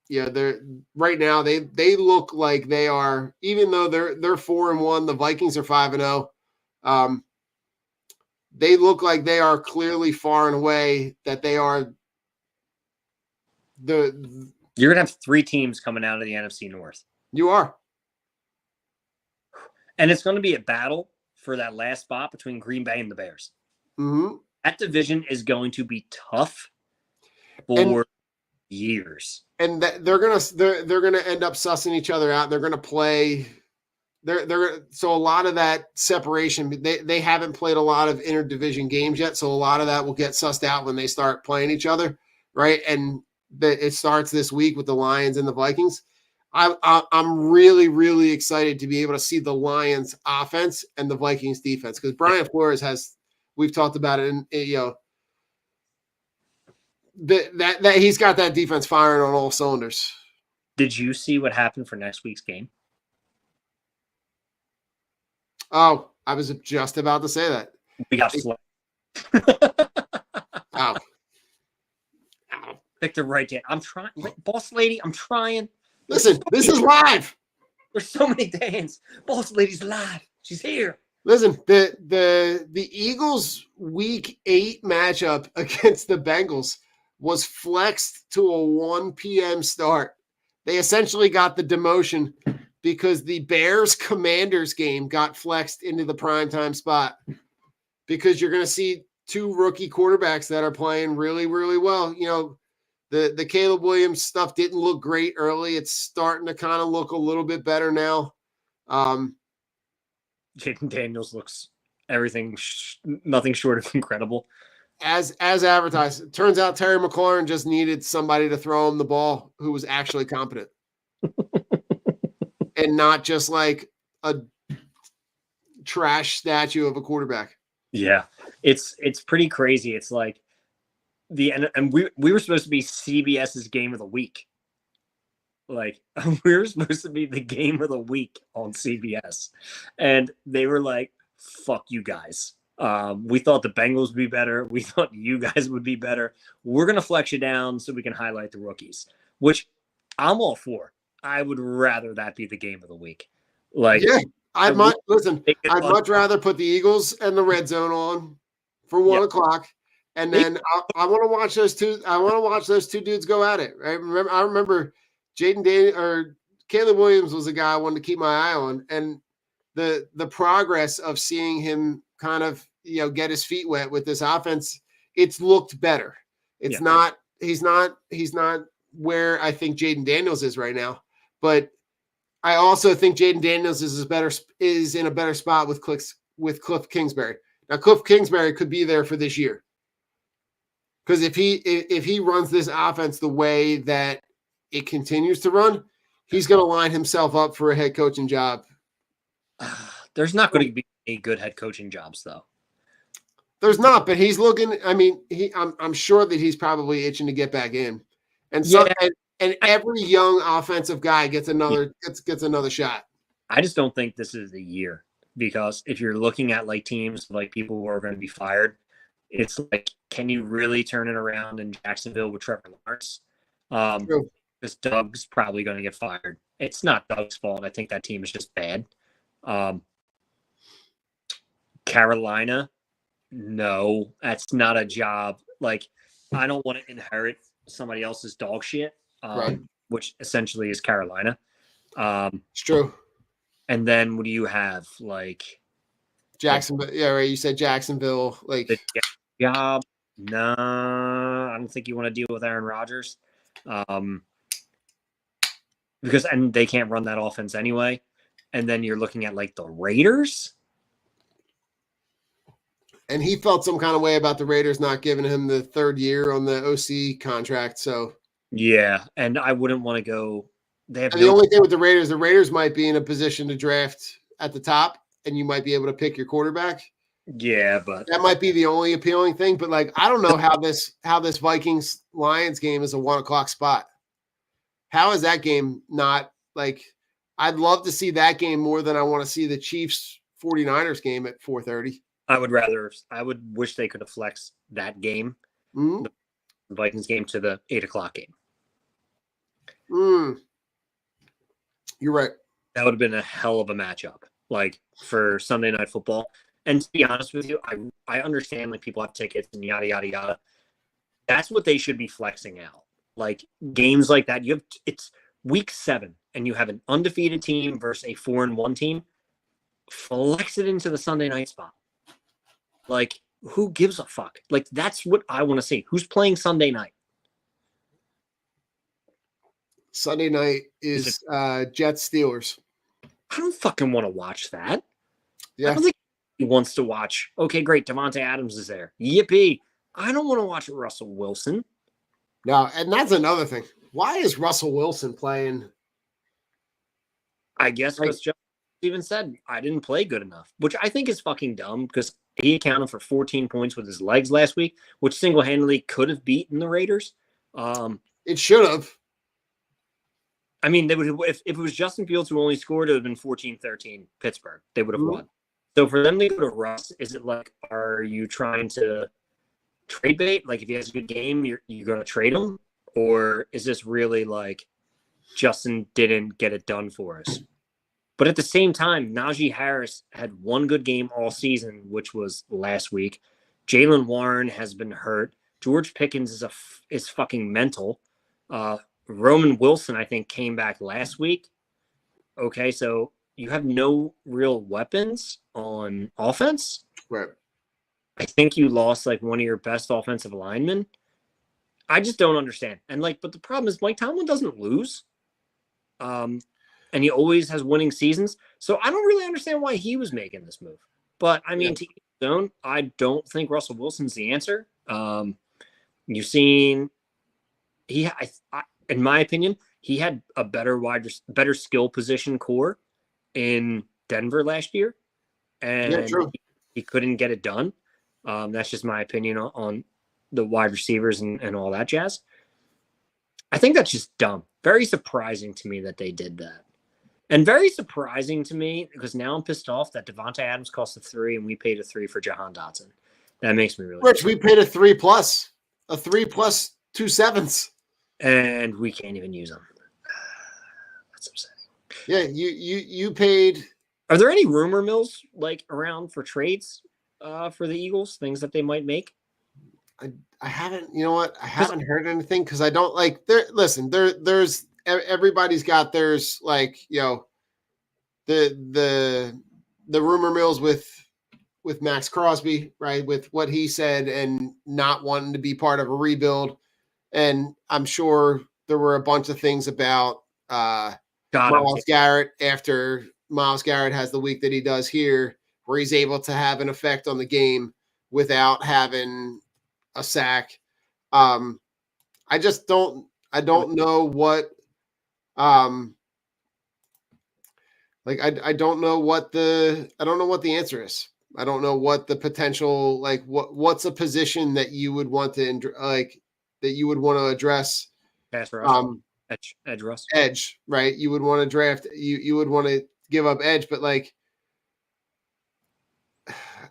[SPEAKER 5] they're right now they look like they are, even though they're 4-1, the Vikings are 5-0. They look like they are clearly far and away that they are you're
[SPEAKER 6] going to have 3 teams coming out of the NFC North.
[SPEAKER 5] You are.
[SPEAKER 6] And it's going to be a battle for that last spot between Green Bay and the Bears.
[SPEAKER 5] Mm-hmm.
[SPEAKER 6] That division is going to be tough for years.
[SPEAKER 5] And they're gonna end up sussing each other out. They're gonna play. So a lot of that separation. They haven't played a lot of interdivision games yet, so a lot of that will get sussed out when they start playing each other, right? And it starts this week with the Lions and the Vikings. I'm really, really excited to be able to see the Lions offense and the Vikings defense because Brian Flores has. We've talked about it, and that he's got that defense firing on all cylinders.
[SPEAKER 6] Did you see what happened for next week's game?
[SPEAKER 5] Oh, I was just about to say that.
[SPEAKER 6] We got flagged.
[SPEAKER 5] Ow.
[SPEAKER 6] Pick the right Dan. I'm trying. Boss lady, I'm trying.
[SPEAKER 5] Listen, this is live.
[SPEAKER 6] There's so many Dans. Boss lady's live. She's here.
[SPEAKER 5] Listen, the Eagles week 8 matchup against the Bengals was flexed to a 1 p.m. start. They essentially got the demotion because the Bears-Commanders game got flexed into the primetime spot because you're going to see 2 rookie quarterbacks that are playing really, really well. The Caleb Williams stuff didn't look great early. It's starting to kind of look a little bit better now.
[SPEAKER 6] Jaden Daniels looks nothing short of incredible.
[SPEAKER 5] As advertised. It turns out Terry McLaurin just needed somebody to throw him the ball who was actually competent. And not just like a trash statue of a quarterback.
[SPEAKER 6] Yeah. It's pretty crazy. It's like and we were supposed to be CBS's game of the week. Like, we were supposed to be the game of the week on CBS. And they were like, fuck you guys. We thought the Bengals would be better. We thought you guys would be better. We're going to flex you down so we can highlight the rookies, which I'm all for. I would rather that be the game of the week. Like,
[SPEAKER 5] yeah, I'd much rather put the Eagles and the red zone on for 1 o'clock. And then I want to watch those two. I want to watch those 2 dudes go at it. Right? I remember Jaden Daniels or Caleb Williams was a guy I wanted to keep my eye on, and the progress of seeing him kind of get his feet wet with this offense, it's looked better. It's not. He's not where I think Jaden Daniels is right now, but I also think Jaden Daniels is in a better spot with Cliff Kingsbury. Now Cliff Kingsbury could be there for this year. Because if he runs this offense the way that it continues to run, he's going to line himself up for a head coaching job.
[SPEAKER 6] There's not going to be any good head coaching jobs, though.
[SPEAKER 5] There's not, but he's looking. I mean, I'm sure that he's probably itching to get back in, and and every young offensive guy gets another shot.
[SPEAKER 6] I just don't think this is the year, because if you're looking at like teams like people who are going to be fired, it's like, can you really turn it around in Jacksonville with Trevor Lawrence? Because Doug's probably going to get fired. It's not Doug's fault. I think that team is just bad. Carolina, no, that's not a job. Like, I don't want to inherit somebody else's dog shit,
[SPEAKER 5] Right.
[SPEAKER 6] which essentially is Carolina.
[SPEAKER 5] It's true.
[SPEAKER 6] And then what do you have? Like
[SPEAKER 5] Jacksonville. Yeah, right. You said Jacksonville. Like
[SPEAKER 6] the job? No, I don't think you want to deal with Aaron Rodgers. Because they can't run that offense anyway. And then you're looking at like the Raiders.
[SPEAKER 5] And he felt some kind of way about the Raiders not giving him the third year on the OC contract. So
[SPEAKER 6] yeah, and I wouldn't want to go. They have
[SPEAKER 5] the only thing with the Raiders might be in a position to draft at the top, and you might be able to pick your quarterback.
[SPEAKER 6] Yeah, but
[SPEAKER 5] that might be the only appealing thing. But like, I don't know how this Vikings Lions game is a 1:00 spot. How is that game not like? I'd love to see that game more than I want to see the Chiefs 49ers game at 4:30.
[SPEAKER 6] I would wish they could have flexed that game, the Vikings game, to the 8:00 game.
[SPEAKER 5] You're right.
[SPEAKER 6] That would have been a hell of a matchup, like for Sunday Night Football. And to be honest with you, I understand like people have tickets and yada yada yada. That's what they should be flexing out. Like games like that, it's week 7 and you have an undefeated team versus a 4-1 team. Flex it into the Sunday night spot. Like, who gives a fuck? Like, that's what I want to see. Who's playing Sunday night?
[SPEAKER 5] Sunday night is Jets Steelers.
[SPEAKER 6] I don't fucking want to watch that.
[SPEAKER 5] Yeah.
[SPEAKER 6] I don't think he wants to watch. Okay, great. Devontae Adams is there. Yippee. I don't want to watch Russell Wilson.
[SPEAKER 5] No, and that's another thing. Why is Russell Wilson playing?
[SPEAKER 6] I guess because Joe even said I didn't play good enough, which I think is fucking dumb because he accounted for 14 points with his legs last week, which single-handedly could have beaten the Raiders.
[SPEAKER 5] It should have.
[SPEAKER 6] I mean, they would have, if it was Justin Fields who only scored, it would have been 14-13 Pittsburgh. They would have won. So for them to go to Russ, is it like, are you trying to trade bait? Like if he has a good game, you're going to trade him? Or is this really like Justin didn't get it done for us? But at the same time, Najee Harris had one good game all season, which was last week. Jaylen Warren has been hurt. George Pickens is fucking mental. Roman Wilson, I think, came back last week. Okay, so you have no real weapons on offense.
[SPEAKER 5] Right.
[SPEAKER 6] I think you lost like one of your best offensive linemen. I just don't understand. And like, but the problem is Mike Tomlin doesn't lose. And he always has winning seasons. So I don't really understand why he was making this move. But I mean, to each his own, I don't think Russell Wilson's the answer. You've seen in my opinion, he had a better skill position core in Denver last year, and he couldn't get it done. That's just my opinion on the wide receivers and all that jazz. I think that's just dumb. Very surprising to me that they did that. And very surprising to me because now I'm pissed off that Devontae Adams cost a 3 and we paid a 3 for Jahan Dotson. That makes me really
[SPEAKER 5] Rich, we paid a 3+ 2 7s.
[SPEAKER 6] And we can't even use them. That's upsetting.
[SPEAKER 5] Yeah, you paid.
[SPEAKER 6] Are there any rumor mills like around for trades for the Eagles? Things that they might make?
[SPEAKER 5] I haven't. You know what? I haven't heard anything because I don't like. There's everybody's got theirs. Like the rumor mills with Max Crosby, right? With what he said and not wanting to be part of a rebuild. And I'm sure there were a bunch of things about Myles Garrett after Myles Garrett has the week that he does here, where he's able to have an effect on the game without having a sack. I just don't. I don't know what. I don't know what the. I don't know what the answer is. I don't know what the potential. Like, what's a position that you would want to that you would want to address.
[SPEAKER 6] Pass rush, edge rush.
[SPEAKER 5] Edge, right? You would want to draft. You would want to give up edge, but like,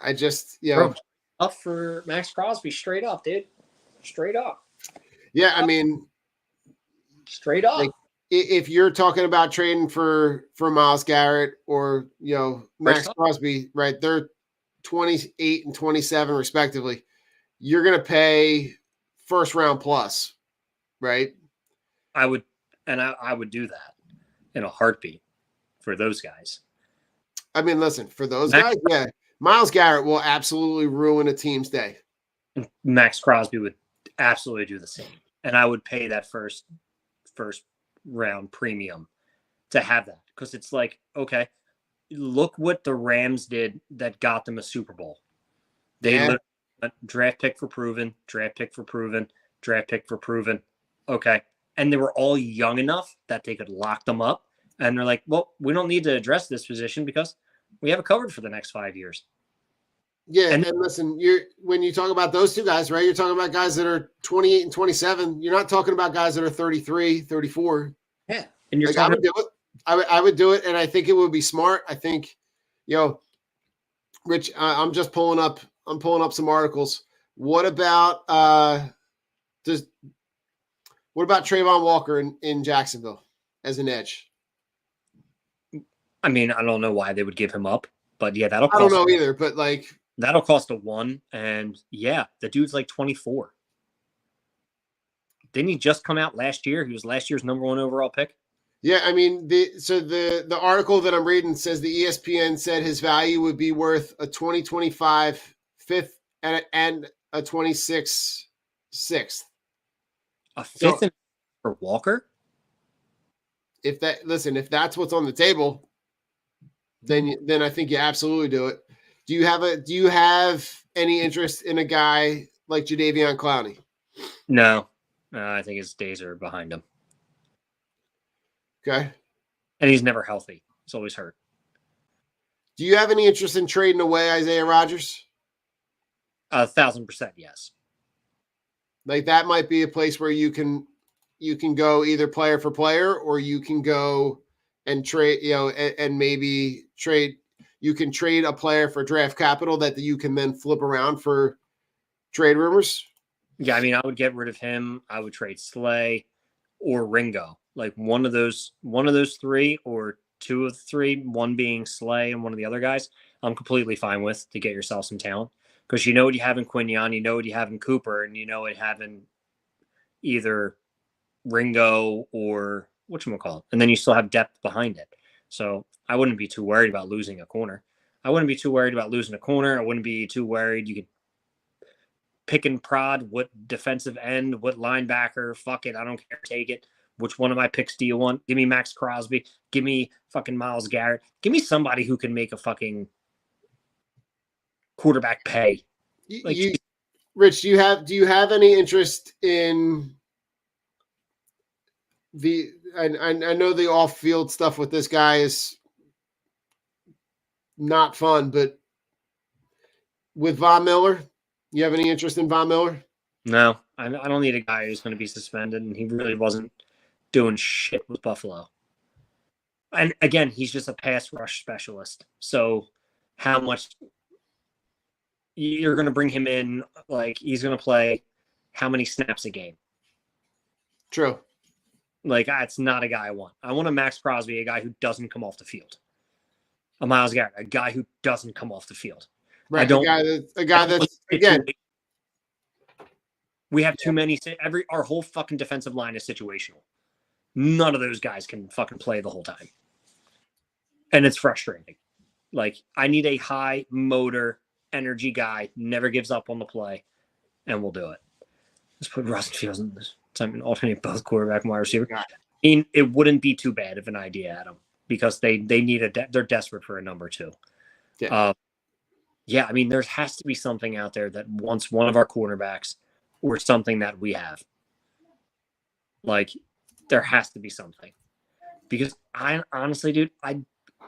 [SPEAKER 5] I just
[SPEAKER 6] Bro, up for Max Crosby, straight up, dude. Straight up.
[SPEAKER 5] Yeah, I mean,
[SPEAKER 6] straight up.
[SPEAKER 5] Like, if you're talking about trading for Myles Garrett or Max Crosby, right? They're 28 and 27 respectively. You're going to pay first round plus, right?
[SPEAKER 6] I would do that in a heartbeat for those guys.
[SPEAKER 5] I mean, listen, for those guys, yeah, Myles Garrett will absolutely ruin a team's day.
[SPEAKER 6] Max Crosby would absolutely do the same, and I would pay that first round premium to have that, because it's like, okay, look what the Rams did that got them a Super Bowl. They literally went draft pick for proven, draft pick for proven, draft pick for proven. Okay. And they were all young enough that they could lock them up. And they're like, well, we don't need to address this position because we have it covered for the next 5 years.
[SPEAKER 5] Yeah, and listen, when you talk about those two guys, right, you're talking about guys that are 28 and 27. You're not talking about guys that are 33, 34.
[SPEAKER 6] Yeah, and you're
[SPEAKER 5] like, I would do it. I would do it, and I think it would be smart. I think, Rich, I'm just pulling up. I'm pulling up some articles. What about Trayvon Walker in Jacksonville as an edge?
[SPEAKER 6] I mean, I don't know why they would give him up, but yeah, that'll.
[SPEAKER 5] I don't know either, but like.
[SPEAKER 6] That'll cost a 1, and yeah, the dude's like 24. Didn't he just come out last year? He was last year's number 1 overall pick.
[SPEAKER 5] Yeah, I mean, the article that I'm reading says the ESPN said his value would be worth a 2025 fifth and a 26 sixth.
[SPEAKER 6] A fifth for Walker?
[SPEAKER 5] If that's what's on the table, then I think you absolutely do it. Do you have any interest in a guy like Jadeveon Clowney?
[SPEAKER 6] No, I think his days are behind him.
[SPEAKER 5] Okay.
[SPEAKER 6] And he's never healthy. He's always hurt.
[SPEAKER 5] Do you have any interest in trading away Isaiah Rodgers?
[SPEAKER 6] 1,000% yes.
[SPEAKER 5] Like, that might be a place where you can go either player for player, or you can go and trade, and maybe trade. You can trade a player for draft capital that you can then flip around for trade rumors.
[SPEAKER 6] Yeah, I mean, I would get rid of him. I would trade Slay or Ringo. Like one of those 3, or 2 of the 3, one being Slay and one of the other guys, I'm completely fine with, to get yourself some talent. Because you know what you have in Quinion, you know what you have in Cooper, and you know what you have in either Ringo or whatchamacallit. And then you still have depth behind it. So I wouldn't be too worried about losing a corner. I wouldn't be too worried about losing a corner. I wouldn't be too worried. You could pick and prod what defensive end, what linebacker. Fuck it. I don't care. Take it. Which one of my picks do you want? Give me Max Crosby. Give me fucking Myles Garrett. Give me somebody who can make a fucking quarterback pay. Like,
[SPEAKER 5] Rich, do you have any interest in the? I know the off-field stuff with this guy is not fun, but with Von Miller, you have any interest in Von Miller?
[SPEAKER 6] No, I don't need a guy who's going to be suspended, and he really wasn't doing shit with Buffalo. And again, he's just a pass rush specialist. So how much you're going to bring him in, like he's going to play how many snaps a game?
[SPEAKER 5] True.
[SPEAKER 6] Like, that's not a guy I want. I want a Max Crosby, a guy who doesn't come off the field. A Myles Garrett, a guy who doesn't come off the field.
[SPEAKER 5] Right. A guy that's again.
[SPEAKER 6] We have too many. Our whole fucking defensive line is situational. None of those guys can fucking play the whole time. And it's frustrating. Like, I need a high motor energy guy, never gives up on the play, and we'll do it. Let's put Russell Fields in this time and alternate both quarterback and wide receiver. I mean, it wouldn't be too bad of an idea, Adam, because they need they're desperate for a number 2.
[SPEAKER 5] Yeah.
[SPEAKER 6] Yeah, I mean, there has to be something out there that wants one of our cornerbacks or something that we have. Like, there has to be something. Because I honestly, dude,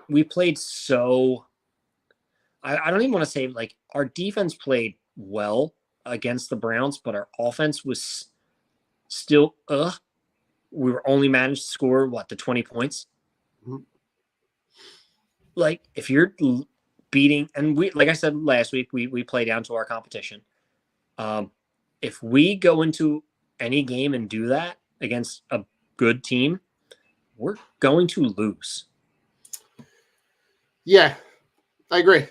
[SPEAKER 6] we played so. I don't even want to say, like, our defense played well against the Browns, but our offense was still we were only managed to score the 20 points.
[SPEAKER 5] Mhm.
[SPEAKER 6] Like, if you're beating, and we, like I said last week, we play down to our competition. If we go into any game and do that against a good team, we're going to lose.
[SPEAKER 5] Yeah, I agree.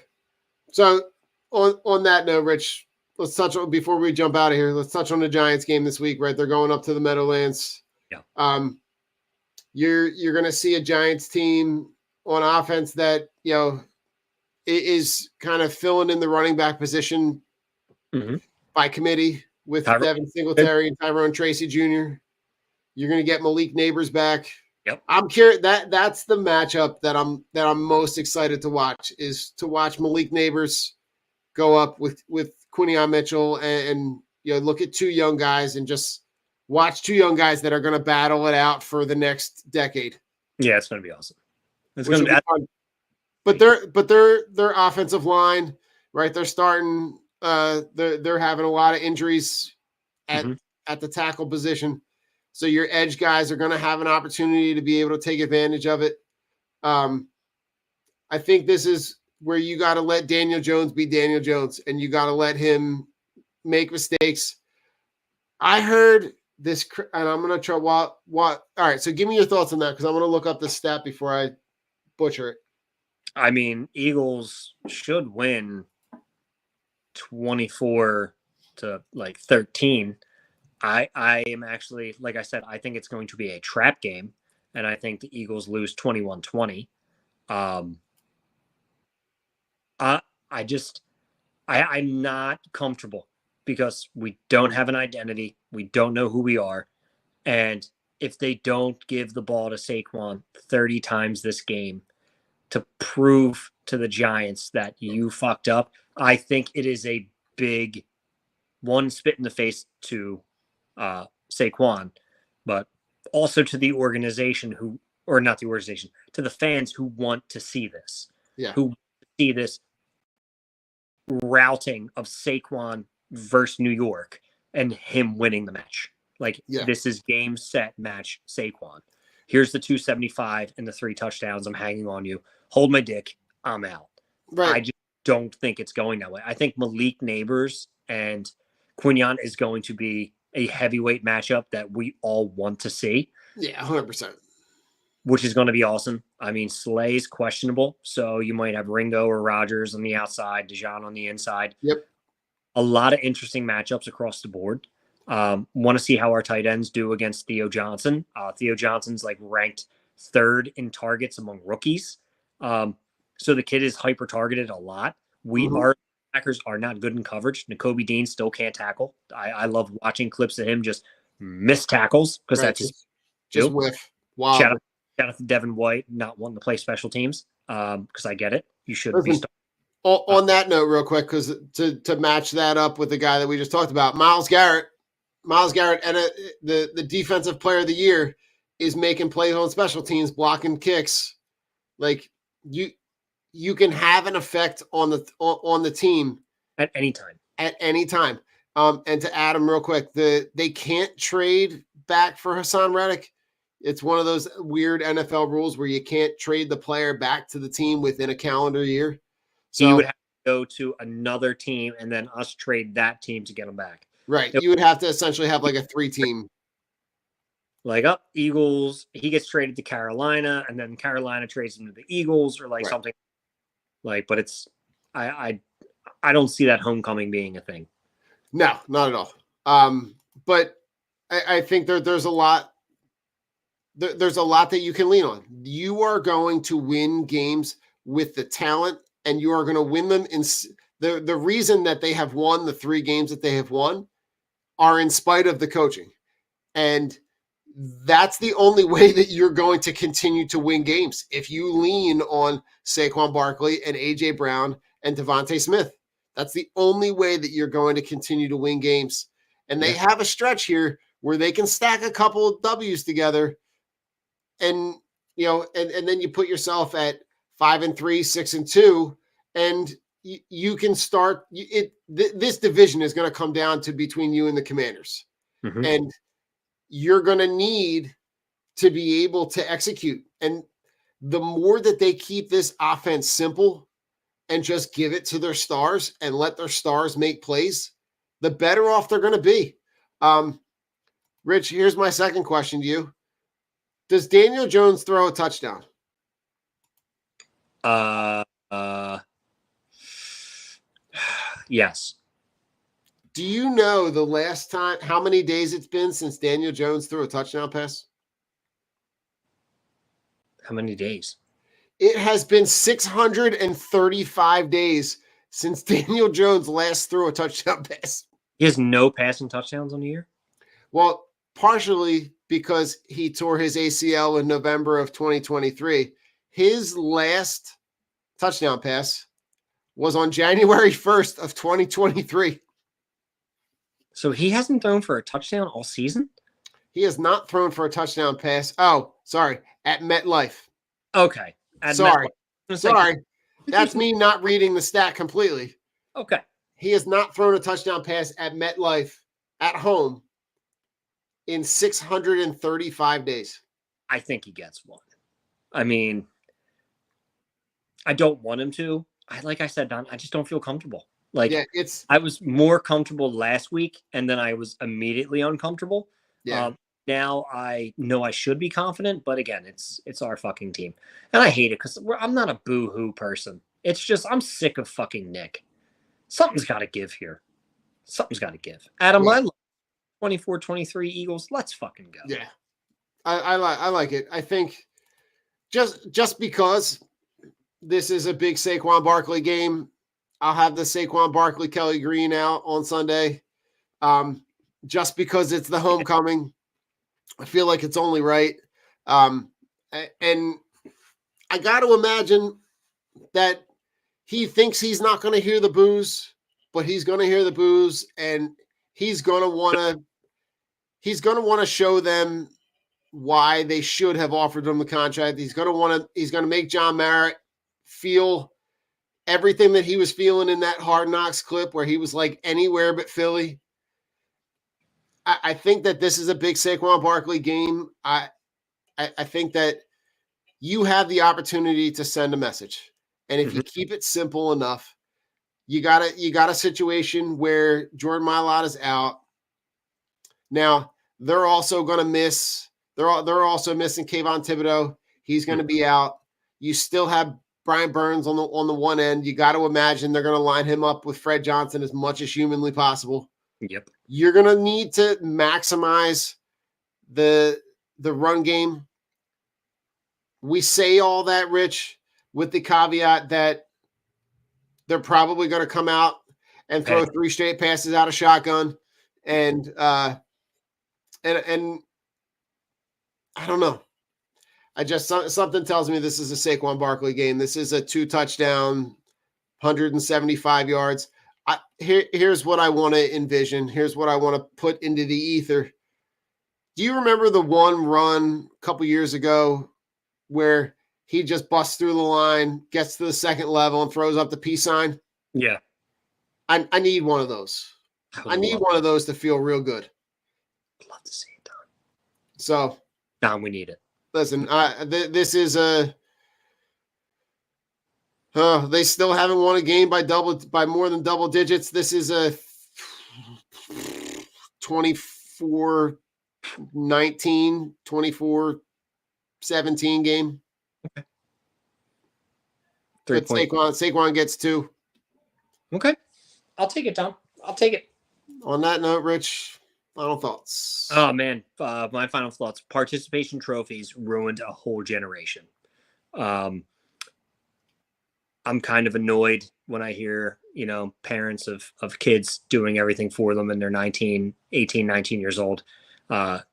[SPEAKER 5] So on that note, Rich, let's touch on, before we jump out of here, let's touch on the Giants game this week, right? They're going up to the Meadowlands.
[SPEAKER 6] Yeah.
[SPEAKER 5] You're going to see a Giants team on offense that, is kind of filling in the running back position by committee with Devin Singletary and Tyrone Tracy Jr. You're going to get Malik Neighbors back.
[SPEAKER 6] Yep.
[SPEAKER 5] I'm curious, that's the matchup that I'm most excited to watch, is to watch Malik Neighbors go up with Quinion Mitchell and look at two young guys and just watch two young guys that are going to battle it out for the next decade.
[SPEAKER 6] Yeah, it's going to be awesome. It's going to be
[SPEAKER 5] fun. But their offensive line, right? They're starting. They're having a lot of injuries at the tackle position, so your edge guys are going to have an opportunity to be able to take advantage of it. I think this is where you got to let Daniel Jones be Daniel Jones, and you got to let him make mistakes. I heard this, and I'm going to try what. All right, so give me your thoughts on that, because I'm going to look up the stat before I butcher it.
[SPEAKER 6] I mean, Eagles should win 24 to 13. I am actually, like I said, I think it's going to be a trap game, and I think the Eagles lose 21-20. I'm not comfortable because we don't have an identity. We don't know who we are. And if they don't give the ball to Saquon 30 times this game to prove to the Giants that you fucked up, I think it is a big one, spit in the face to Saquon, but also to the organization to the fans who want to see this.
[SPEAKER 5] Yeah.
[SPEAKER 6] Who see this routing of Saquon versus New York and him winning the match. This is game, set, match, Saquon. Here's the 275 and the 3 touchdowns. I'm hanging on you. Hold my dick. I'm out.
[SPEAKER 5] Right.
[SPEAKER 6] I just don't think it's going that way. I think Malik Neighbors and Quinion is going to be a heavyweight matchup that we all want to see.
[SPEAKER 5] Yeah, 100%.
[SPEAKER 6] Which is going to be awesome. I mean, Slay's questionable, so you might have Ringo or Rogers on the outside, Dijon on the inside.
[SPEAKER 5] Yep.
[SPEAKER 6] A lot of interesting matchups across the board. Want to see how our tight ends do against Theo Johnson. Theo Johnson's ranked 3rd in targets among rookies. So the kid is hyper targeted a lot. Our backers are not good in coverage. Nakobe Dean still can't tackle. I love watching clips of him just miss tackles because that's
[SPEAKER 5] just whiff. Wow.
[SPEAKER 6] Shout out to Devin White not wanting to play special teams because I get it. You shouldn't be starting.
[SPEAKER 5] On that note, real quick, because to match that up with the guy that we just talked about, Myles Garrett, and the defensive player of the year is making plays on special teams, blocking kicks. You can have an effect on the team
[SPEAKER 6] at any time.
[SPEAKER 5] And to Adam, real quick, they can't trade back for Hassan Reddick. It's one of those weird NFL rules where you can't trade the player back to the team within a calendar year. So
[SPEAKER 6] you would have to go to another team and then us trade that team to get him back.
[SPEAKER 5] Right. You would have to essentially have a 3-team.
[SPEAKER 6] Eagles, he gets traded to Carolina, and then Carolina trades him to the Eagles or something. But it's I don't see that homecoming being a thing.
[SPEAKER 5] No, not at all. But I think there's a lot. There's a lot that you can lean on. You are going to win games with the talent, and you are going to win them in the reason that they have won the 3 games that they have won are in spite of the coaching. And that's the only way that you're going to continue to win games. If you lean on Saquon Barkley and AJ Brown and Devontae Smith, that's the only way that you're going to continue to win games. And they
[SPEAKER 6] Yeah.
[SPEAKER 5] have a stretch here where they can stack a couple of W's together. And, and then you put yourself at 5-3, 6-2, and you can start this division is going to come down to between you and the Commanders.
[SPEAKER 6] Mhm.
[SPEAKER 5] And you're going to need to be able to execute. And the more that they keep this offense simple and just give it to their stars and let their stars make plays, the better off they're going to be. Rich, here's my second question to you. Does Daniel Jones throw a touchdown?
[SPEAKER 6] Yes.
[SPEAKER 5] Do you know the last time, how many days it's been since Daniel Jones threw a touchdown pass?
[SPEAKER 6] How many days?
[SPEAKER 5] It has been 635 days since Daniel Jones last threw a touchdown pass.
[SPEAKER 6] He has no passing touchdowns on the year?
[SPEAKER 5] Well, partially because he tore his ACL in November of 2023. His last touchdown pass was on January 1st of 2023.
[SPEAKER 6] So he hasn't thrown for a touchdown all season?
[SPEAKER 5] He has not thrown for a touchdown pass. Oh, sorry, at MetLife.
[SPEAKER 6] Okay.
[SPEAKER 5] Sorry.
[SPEAKER 6] Sorry.
[SPEAKER 5] That's me not reading the stat completely.
[SPEAKER 6] Okay.
[SPEAKER 5] He has not thrown a touchdown pass at MetLife at home in 635 days.
[SPEAKER 6] I think he gets one. I mean, I don't want him to. Like I said, Don, I just don't feel comfortable. Like,
[SPEAKER 5] Yeah,
[SPEAKER 6] I was more comfortable last week, and then I was immediately uncomfortable.
[SPEAKER 5] yeah.
[SPEAKER 6] Now I know I should be confident, but again, it's our fucking team, and I hate it because I'm not a boo-hoo person. It's just I'm sick of fucking Nick. Something's got to give here. Something's got to give. Adam,
[SPEAKER 5] Yeah.
[SPEAKER 6] I love 24-23 Eagles. Let's fucking go.
[SPEAKER 5] Yeah. I like it. I think just because this is a big Saquon Barkley game, I'll have the Saquon Barkley Kelly Green out on Sunday. Just because it's the homecoming, I feel like it's only right. And I got to imagine that he thinks he's not going to hear the boos, but he's going to hear the boos, and he's going to want to show them why they should have offered him the contract. He's going to make John Merritt feel everything that he was feeling in that Hard Knocks clip where he was like anywhere but Philly. I think that this is a big Saquon Barkley game. I think that you have the opportunity to send a message. And if you keep it simple enough, you got a situation where Jordan Mailata is out. Now, they're also going to miss. They're also missing Kayvon Thibodeau. He's going to be out. You still have Brian Burns on the one end. You got to imagine they're going to line him up with Fred Johnson as much as humanly possible.
[SPEAKER 6] Yep.
[SPEAKER 5] You're going to need to maximize the run game. We say all that, Rich, with the caveat that they're probably going to come out and throw 3 straight passes out of shotgun, and I don't know. Something tells me this is a Saquon Barkley game. This is a 2-touchdown, 175 yards. Here's what I want to envision. Here's what I want to put into the ether. Do you remember the one run a couple years ago where he just busts through the line, gets to the second level, and throws up the peace sign?
[SPEAKER 6] Yeah.
[SPEAKER 5] I need one of those. I need one of those to feel real good.
[SPEAKER 6] Love to see it, Don.
[SPEAKER 5] So,
[SPEAKER 6] Don, we need it.
[SPEAKER 5] Listen, this is they still haven't won a game by more than double digits. This is a 24-19, 24-17 game.
[SPEAKER 6] Okay.
[SPEAKER 5] But Saquon gets 2.
[SPEAKER 6] Okay. I'll take it, Tom. I'll take it.
[SPEAKER 5] On that note, Rich, final thoughts.
[SPEAKER 6] Oh, man. My final thoughts. Participation trophies ruined a whole generation. I'm kind of annoyed when I hear, parents of kids doing everything for them and they're 18, 19 years old.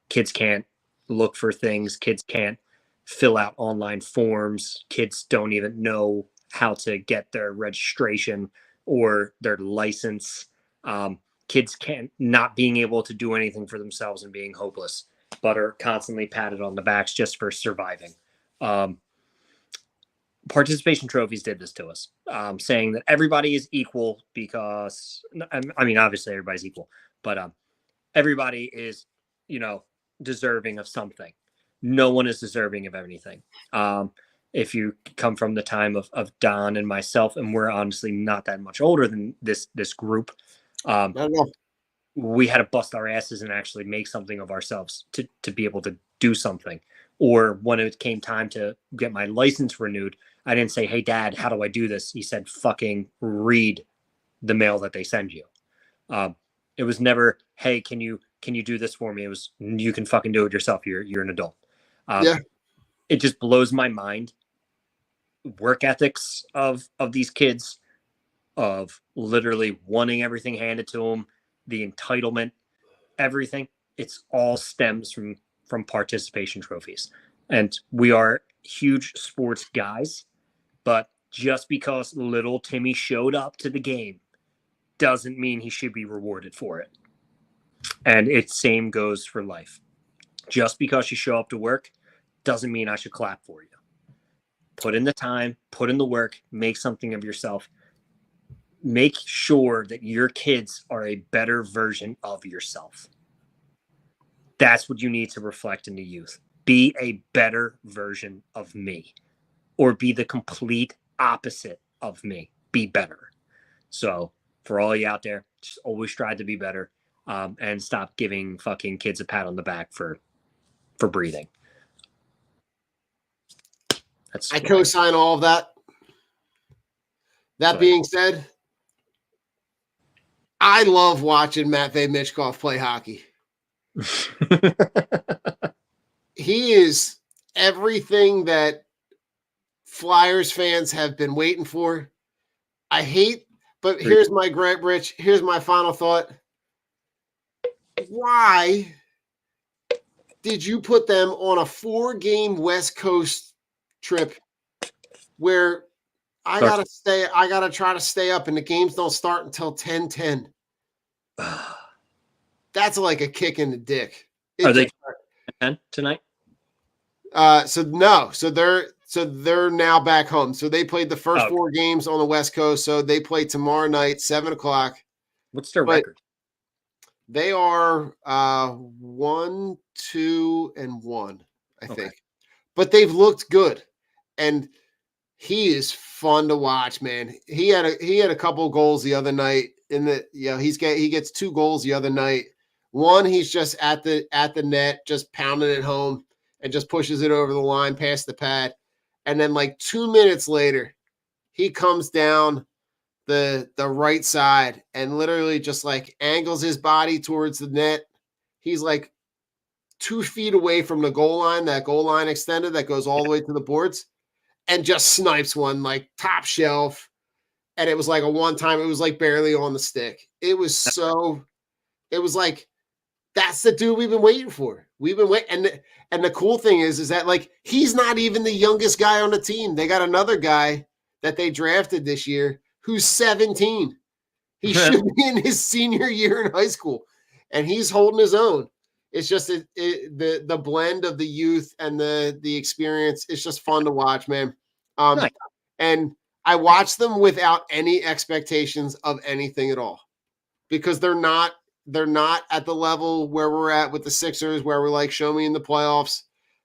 [SPEAKER 6] Kids can't look for things. Kids can't fill out online forms. Kids don't even know how to get their registration or their license. kids can't not being able to do anything for themselves and being hopeless, but are constantly patted on the backs just for surviving. Participation trophies did this to us, saying that everybody is equal because, I mean, obviously everybody's equal, but everybody is, deserving of something. No one is deserving of anything. If you come from the time of Don and myself, and we're honestly not that much older than this group, we had to bust our asses and actually make something of ourselves to be able to do something. Or when it came time to get my license renewed, I didn't say, "Hey, Dad, how do I do this?" He said, "Fucking read the mail that they send you." It was never, "Hey, can you do this for me?" It was, "You can fucking do it yourself. You're an adult."
[SPEAKER 5] Yeah.
[SPEAKER 6] It just blows my mind. Work ethics of these kids, of literally wanting everything handed to them, the entitlement, everything. It's all stems from participation trophies. And we are huge sports guys, but just because little Timmy showed up to the game doesn't mean he should be rewarded for it. And it same goes for life. Just because you show up to work doesn't mean I should clap for you. Put in the time, put in the work, make something of yourself. Make sure that your kids are a better version of yourself. That's what you need to reflect in the youth. Be a better version of me, or be the complete opposite of me. Be better. So for all you out there, just always strive to be better, and stop giving fucking kids a pat on the back for breathing.
[SPEAKER 5] I co-sign all of that. That being said, I love watching Matvey Michkov play hockey. He is everything that Flyers fans have been waiting for. I hate, but here's my gripe, Rich. Here's my final thought. Why did you put them on a 4-game West Coast trip where I gotta try to stay up and the games don't start until 10:10? That's like a kick in the dick.
[SPEAKER 6] Are they 10 tonight?
[SPEAKER 5] So they're now back home. So they played the first 4 games on the West Coast. So they play tomorrow night, 7:00.
[SPEAKER 6] What's their record?
[SPEAKER 5] They are 1-2-1, I think. But they've looked good, and he is fun to watch, man. He had a couple goals the other night. He gets 2 goals the other night. One, he's just at the net, just pounding it home and just pushes it over the line past the pad. And then like 2 minutes later, he comes down the right side and literally just like angles his body towards the net. He's like 2 feet away from the goal line, that goal line extended that goes all the way to the boards, and just snipes one like top shelf. And it was like a one-time, it was like barely on the stick. It was like, that's the dude we've been waiting for. We've been waiting. And the cool thing is that like, he's not even the youngest guy on the team. They got another guy that they drafted this year who's 17. He should be in his senior year in high school, and he's holding his own. It's just the blend of the youth and the experience. It's just fun to watch, man.
[SPEAKER 6] Nice.
[SPEAKER 5] And I watch them without any expectations of anything at all, because they're not at the level where we're at with the Sixers, where we're like, show me in the playoffs.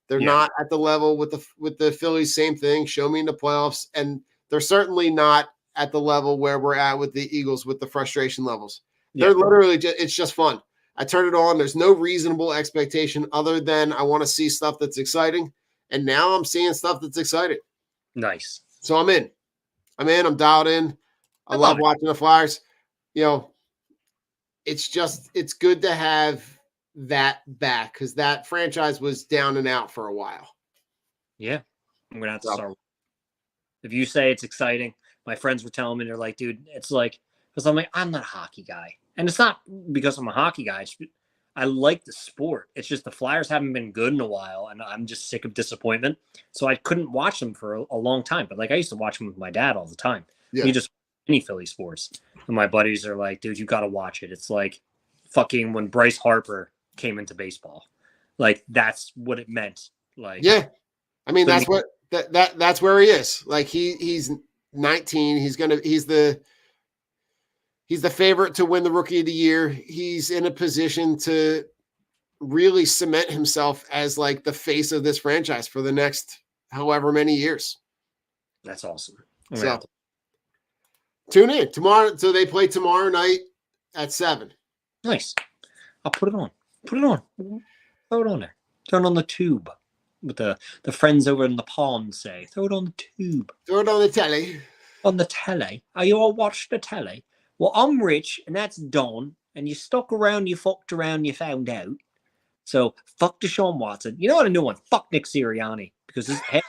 [SPEAKER 5] They're not at the level with the Phillies, same thing, show me in the playoffs. And they're certainly not at the level where we're at with the Eagles with the frustration levels. They're literally it's just fun. I turn it on. There's no reasonable expectation other than I want to see stuff that's exciting. And now I'm seeing stuff that's exciting.
[SPEAKER 6] Nice.
[SPEAKER 5] So I'm in. I'm dialed in. I love watching the Flyers. It's good to have that back, because that franchise was down and out for a while.
[SPEAKER 6] Yeah. I'm going to have to start. If you say it's exciting, my friends were telling me, they're like, dude, it's like, because I'm like, I'm not a hockey guy. And it's not because I'm a hockey guy. I like the sport. It's just the Flyers haven't been good in a while, and I'm just sick of disappointment. So I couldn't watch them for a long time. But like, I used to watch them with my dad all the time. Yeah. any Philly sports. And my buddies are like, dude, you got to watch it. It's like fucking when Bryce Harper came into baseball. Like, that's what it meant. Like,
[SPEAKER 5] Yeah. I mean,
[SPEAKER 6] So
[SPEAKER 5] that's what that's where he is. Like he's 19. He's the favorite to win the Rookie of the Year. He's in a position to really cement himself as like the face of this franchise for the next however many years.
[SPEAKER 6] that's awesome.
[SPEAKER 5] So tune in tomorrow. So they play tomorrow night at 7.
[SPEAKER 6] Nice. I'll put it on. Put it on. Throw it on there. Throw it on the tube. What the friends over in the pond say. Throw it on the tube.
[SPEAKER 5] Throw it on the telly.
[SPEAKER 6] On the telly. Are you all watch the telly? Well, I'm Rich, and that's Don. And you stuck around, you fucked around, you found out. So fuck Deshaun Watson. You know what, a new one? Fuck Nick Sirianni. Because half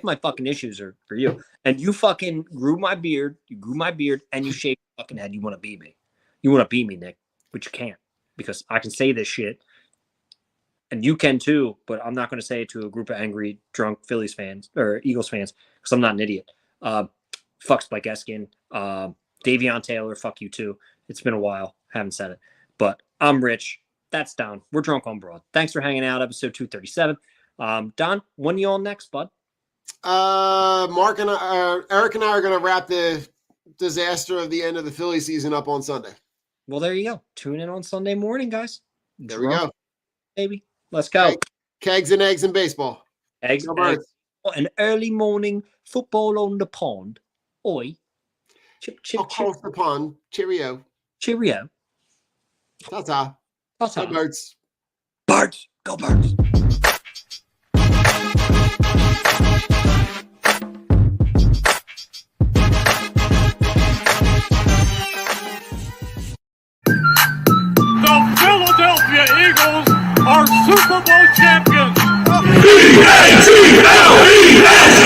[SPEAKER 6] my fucking issues are for you. And you fucking grew my beard. You grew my beard, and you shaved your fucking head. You want to be me. You want to be me, Nick. But you can't. Because I can say this shit. And you can too, but I'm not going to say it to a group of angry, drunk Phillies fans or Eagles fans because I'm not an idiot. Fuck Spike Eskin. Davion Taylor, fuck you too. It's been a while. Haven't said it. But I'm Rich. That's Don. We're drunk on broad. Thanks for hanging out. Episode 237. Don, when you on next, bud?
[SPEAKER 5] Mark and Eric and I are going to wrap the disaster of the end of the Philly season up on Sunday.
[SPEAKER 6] Well, there you go. Tune in on Sunday morning, guys.
[SPEAKER 5] There we go.
[SPEAKER 6] Baby. Let's go.
[SPEAKER 5] Kegs and eggs in baseball.
[SPEAKER 6] Eggs, an early morning football on the pond. Oi. Chip, chip,
[SPEAKER 5] Across
[SPEAKER 6] chip.
[SPEAKER 5] the pond. Cheerio.
[SPEAKER 6] Cheerio.
[SPEAKER 5] Ta-ta.
[SPEAKER 6] Ta-ta.
[SPEAKER 5] Go Birds.
[SPEAKER 6] Birds. Go Birds.
[SPEAKER 2] The Philadelphia Eagles are Super Bowl champions.
[SPEAKER 7] Eagles!